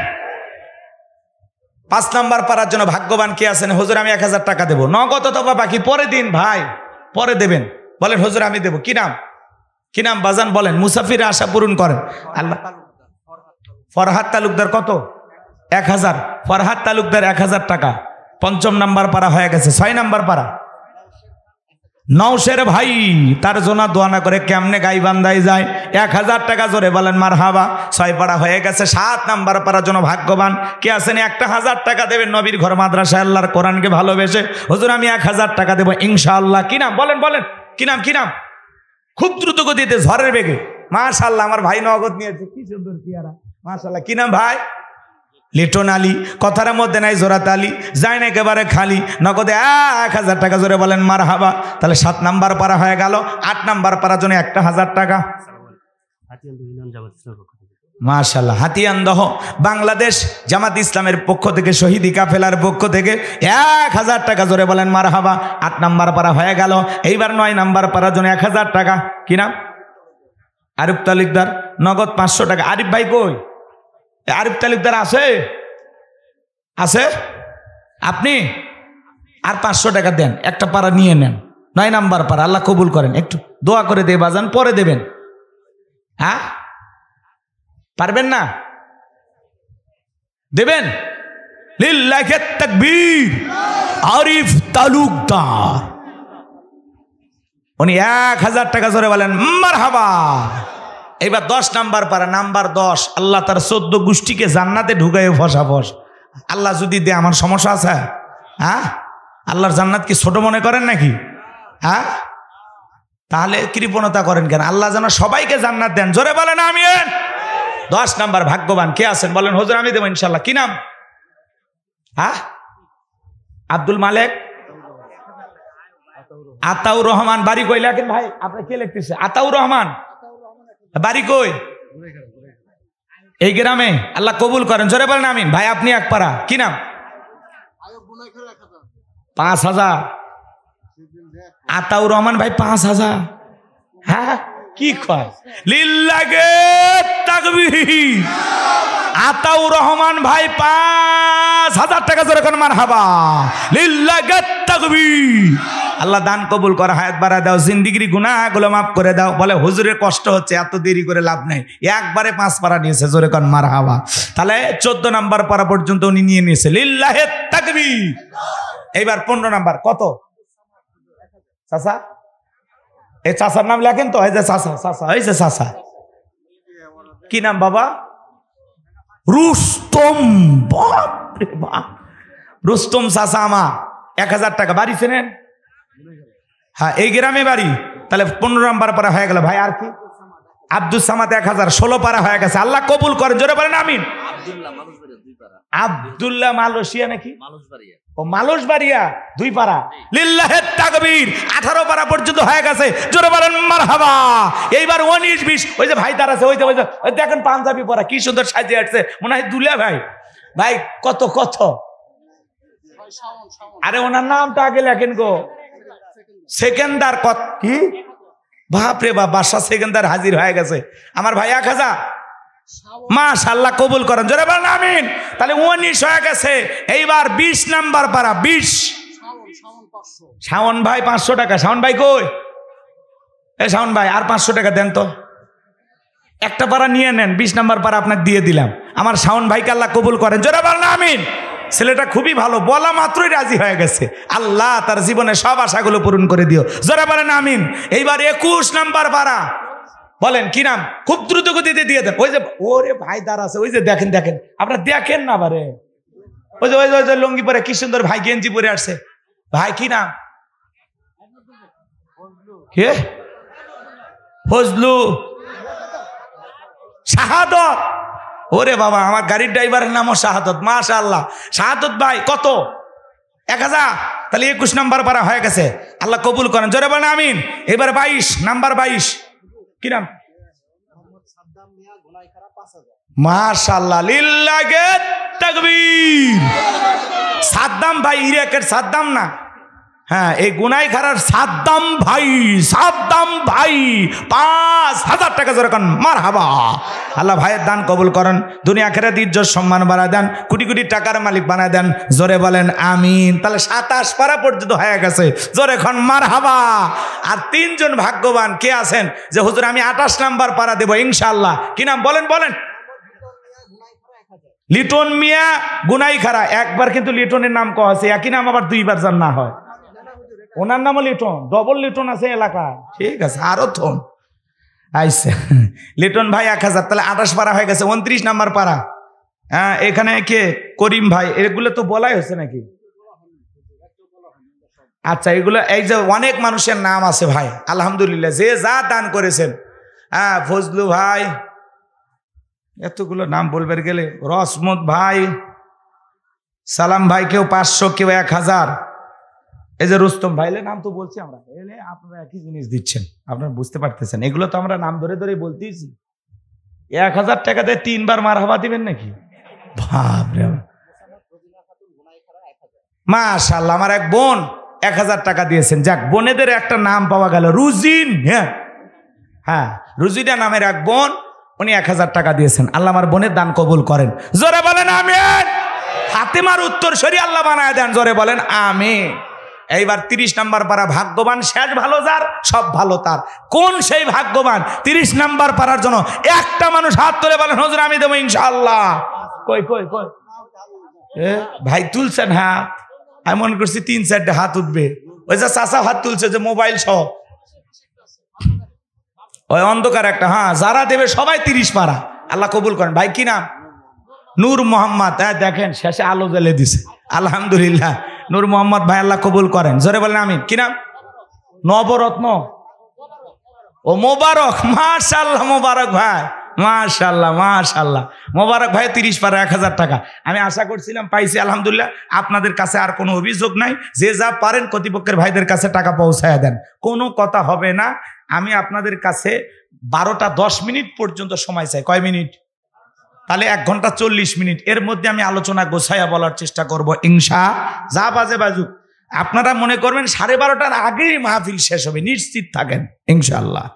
5 নাম্বার পারার জন্য ভাগ্যবান কে আছেন? হুজুর আমি 1000 টাকা দেবো, নগদ অথবা বাকি পরে দিন ভাই, পরে দেবেন, বলেন হুজুর আমি দেবো। কি নাম? কি নাম বাজান বলেন, মুসাফির আশা পূরণ করেন আল্লাহ। ফরহাদ তালুকদার কত? 1000। ফরহাদ তালুকদার 1000 টাকা। 5 নাম্বার পারা হয়ে গেছে। 6 নাম্বার পারা নওশের ভাই, তার জন্য দোয়া না করে কেমনে গাইবান্ধায় যায়, 1000 টাকা, জোরে বলেন মারহাবা। 6 পারা হয়ে গেছে। 7 নাম্বার পারার জন্য ভাগ্যবান কে আছেন? 1000 টাকা দেবেন নবীর ঘর মাদ্রাসায় আল্লাহর কোরআনকে ভালোবেসে, হুজুর আমি 1000 টাকা দেবো ইনশাআল্লাহ। কি নাম বলেন? বলেন কি নাম? কি নাম? খুব দ্রুত গতিতে ঝড়ের বেগে, মাশাআল্লাহ। আমার ভাই নগদ নিয়েছে, কি সুন্দর চেহারা, মাশাআল্লাহ। কি নাম ভাই? লিটন আলী। কথার মধ্যে নাই জোরাত আলী, যায় না একেবারে খালি, নগদে 1000 টাকা, জোরে বলেন মারহাবা। তাহলে 7 নাম্বার পারা হয়ে গেল। 8 নাম্বার পারার জন্য 1000 টাকা। মাশাআল্লাহ। হাতিয়ানদহ বাংলাদেশ জামাত ইসলামের পক্ষ থেকে, শহীদি কাফেলার পক্ষ থেকে 1000 টাকা, জোরে বলেন মারহাবা। 8 নাম্বার পারা হয়ে গেল। এইবার 9 নাম্বার পারার জন্য 1000 টাকা। কি নাম? আরিফ তালুকদার, নগদ 500 টাকা। আরিফ ভাই কই? আরিফ তালুকদার আছে? আছে? আপনি আর 500 টাকা দেন, একটা পারা নিয়ে নেন। 9 নাম্বার পারা, আল্লাহ কবুল করেন। একটু দোয়া করে দিয়ে বাজান, পরে দেবেন। হ্যাঁ পারবেন না? দেবেন? লিল্লাহি তাকবীর। আরিফ তালুকদার উনি 1000 টাকা, জোরে বলেন মারহাবা। এবার 10 নাম্বার পারা, নাম্বার 10। আল্লাহ তার 14 গোষ্ঠীকে জান্নাতে ঢুকায় ফসাফস। আল্লাহ যদি দে, আমার সমস্যা আছে? হ্যাঁ, আল্লাহর জান্নাত কি ছোট মনে করেন নাকি? হ্যাঁ, তাহলে কৃপণতা করেন কেন? আল্লাহ যেন সবাইকে জান্নাত দেন, জোরে বলেন আমিন। 10 নাম্বার ভাগ্যবান কে আছেন বলেন, হুজুর আমি দেবো ইনশাল্লাহ। কি নাম? হ্যাঁ, আব্দুল মালেক, আতাউর রহমান বাড়ি কই লেখেন ভাই, আপনি কে লিখতেছে? আতাউর রহমান বাড়ি কই? এই গ্রামে। আল্লাহ কবুল করেন, জোরে বলেন আমিন। ভাই আপনি এক পারা, কি নাম? 5,000। আতাউর রহমান ভাই 5,000। হ্যাঁ কি কয়? লিল্লাহে তাকবীর। আতাউর রহমান ভাই 5,000 টাকা, জোরে কোন মারহাবা। লিল্লাহে তাকবীর। আল্লাহ দান কবুল করে, হায়াত বাড়া দাও, জিন্দিগির গুনাহগুলো মাফ করে দাও। বলে হুজুরের কষ্ট হচ্ছে, এত দেরি করে লাভ নাই, একবারে 5 পারা নিয়েছে, জোরে কোন মারহাবা। তাহলে 14 নাম্বার পারা পর্যন্ত উনি নিয়ে নিয়েছে। লিল্লাহে তাকবীর। এইবার 15 নাম্বার কত? চাচা, এই চাচার নাম লেখেন তো, এই যে চাচা, চাচা, এই যে চাচা, কি নাম বাবা? রুস্তম। বাপরে বাপ, রুস্তম চাচা আমার 1,000 টাকা। বাড়ি চেনেন? হ্যাঁ এই গ্রামে বাড়ি। তাহলে 15 নাম্বার পারা হয়ে গেল। ভাই আর কি? আব্দুল সামাদ 1,000, 16 পারা হয়ে গেছে। আল্লাহ কবুল করেন, জোরে বলেন আমিন। আব্দুল্লাহ মালয়েশিয়া নাকি? ও মালয়েশিয়া 2 পারা। লিল্লাহে তাকবীর। 18 পারা পর্যন্ত হয়ে গেছে, জোরে বলেন মারহাবা। এইবার 19, 20। ওই যে ভাই দাঁড়াছে, ওই যে দেখেন পাঞ্জাবি পরা, কি সুন্দর সাজিয়ে আসছে, মনে হয় দুলা ভাই। ভাই কত কত? আরে ওনার নামটা আগে লেখেন গো। সেকেন্দার কত? কি বাপরে বাপ, বাদশা সেকেন্দার হাজির হয়ে গেছে। আমার ভাই 1,000। মাশাআল্লাহ কবুল করেন, জোরে বলেন আমিন। তাহলে 19 হয়ে গেছে। এইবার 20 নাম্বার পারা। 20। শাওন ভাই 500 টাকা। শাওন ভাই কই? এই শাওন ভাই আর 500 টাকা দেন তো, একটা পারা নিয়ে নেন। 20 নাম্বার পারা আপনাকে দিয়ে দিলাম। আমার শাওন ভাইকে আল্লাহ কবুল করেন, জোরে বলেন আমিন। ছেলেটা খুবই ভালো, বলা মাত্রই রাজি হয়ে গেছে। আল্লাহ তার জীবনে সব আশাগুলো পূরণ করে দিও, জোরে বলেন আমিন। এইবার 21 নাম্বার পারা। বলেন কি নাম? খুব দ্রুত গতিতে দিয়ে দেন। ওই যে ওরে ভাই দাঁড়া আছে, ওই যে দেখেন দেখেন, আপনারা দেখেন না বারে। ওই যে ওই যে লুঙ্গি পরে কি সুন্দর ভাই, গেঞ্জি পরে আসছে। ভাই কি নাম? কে? ফজলু শাহাদত। ওরে বাবা, আমার গাড়ির ড্রাইভারের নামও শাহাদত। মাশাআল্লাহ। শাহাদত ভাই কত? 1,000। তাহলে 21 নাম্বার পারা হয়ে গেছে। আল্লাহ কবুল করেন, জোরে বলেন আমিন। এবার 22 নাম্বার। 22 কি নাম? মাশাআল্লাহ, লিল্লাহে তাকবীর। সাদ্দাম ভাই, ইরাকের সাদ্দাম না, হ্যাঁ এই গুনাইখারার সাদ্দাম ভাই। সাদ্দাম ভাই 5,000 টাকা, জোরে কোন মারহাবা। আল্লাহ ভাইয়ের দান কবুল করেন, দুনিয়া আখিরাত ইজ্জত সম্মান বাড়ায় দেন, কোটি কোটি টাকার মালিক বানায় দেন, জোরে বলেন আমিন। তাহলে 27 পারা পর্যন্ত হয়ে গেছে, জোরে কোন মারহাবা। আর 3 জন ভাগ্যবান কে আছেন যে হুজুর আমি 28 নাম্বার পারা দেব ইনশাআল্লাহ? কি নাম বলেন? বলেন। লিটন মিয়া গুনাইখারা। একবার কিন্তু লিটনের নাম কওয়া আছে, একই নাম আবার 2 বার যেন না হয়। ওনার নামও লিটন, ডবল লিটন আছে এলাকা। ঠিক আছে, আরো থন আইসে। লিটন ভাই 1,000। তাহলে 28 পারা হয়ে গেছে। 29 নাম্বার পারা। হ্যাঁ এখানে কে? করিম ভাই। এগুলো তো বলাই হচ্ছে নাকি? আচ্ছা এগুলো, এই যে অনেক মানুষের নাম আছে ভাই, আলহামদুলিল্লাহ যে যা দান করেছেন। হ্যাঁ ফজলু ভাই, এতগুলো নাম বলবে গেলে। রসমত ভাই, সালাম ভাই, কেউ 500, কেউ 1,000। এই যে রুস্তম ভাই, নাম তো বলছি আমরা, এলে আপনারা একই জিনিস দিচ্ছেন, আপনারা বুঝতে পারতেছেন। এগুলো তো আমরা নাম ধরে ধরে বলতেইছি। 1,000 টাকাতে 3 বার মারহাবা দিবেন নাকি? বাপরে, মাশাআল্লাহ। আমার এক বোন 1,000 টাকা দিয়েছেন। যাক, বোনেদের একটা নাম পাওয়া গেল, রুজিন। হ্যাঁ রুজিনা নামের এক বোন, উনি 1,000 টাকা দিয়েছেন। আল্লাহ আমার বোনের দান কবুল করেন, জোরে বলেন আমিন। ফাতেমার উত্তরসূরি আল্লাহ বানায় দেন, জোরে বলেন আমিন। এইবার 30 নাম্বার পারা। ভাগ্যবান শেষ ভালো যার, সব ভালো তার। কোন সেই ভাগ্যবান? 30 নাম্বার পারার জন্য একটা মানুষ হাত তুলে বলেন হুজুর আমি দেবো ইনশাআল্লাহ। কই কই কই ভাই তুলছেন হাত? আমি মনে করছি 3-4টা হাত উঠবে। ওই যে চাচা হাত তুলছে, যে মোবাইল সহ, ওই অন্ধকার একটা। হ্যাঁ যারা দেবে সবাই 30 পারা। আল্লাহ কবুল করেন। ভাই কি নাম? নূর মোহাম্মদ। হ্যাঁ দেখেন শেষে আলো জ্বেলে দিছে, আলহামদুলিল্লাহ। নূর মোহাম্মদ ভাই, আল্লাহ কবুল করেন, জোরে বলেন আমিন। কি নাম? নবরত্ন। ও মোবারক। মাশাআল্লাহ মোবারক ভাই, মাশাআল্লাহ মাশাআল্লাহ, মোবারক ভাই 30 পারা 1000 টাকা আমি আশা করছিলাম, পাইছি আলহামদুলিল্লাহ। আপনাদের কাছে আর কোনো অভিযোগ নাই, যে যা পারেন কর্তৃপক্ষের ভাইদের কাছে টাকা পৌঁছায় দেন, কোনো কথা হবে না। আমি আপনাদের কাছে 12টা 10 মিনিট পর্যন্ত সময় চাই। কয় মিনিট? তাহলে 1 ঘন্টা 40 মিনিট। এর মধ্যে আমি আলোচনা গোছায়া বলার চেষ্টা করব ইনশা। যা বাজে বাজুক, আপনারা মনে করবেন 12:30টার আগেই মাহফিল শেষ হবে, নিশ্চিত থাকেন ইনশাআল্লাহ।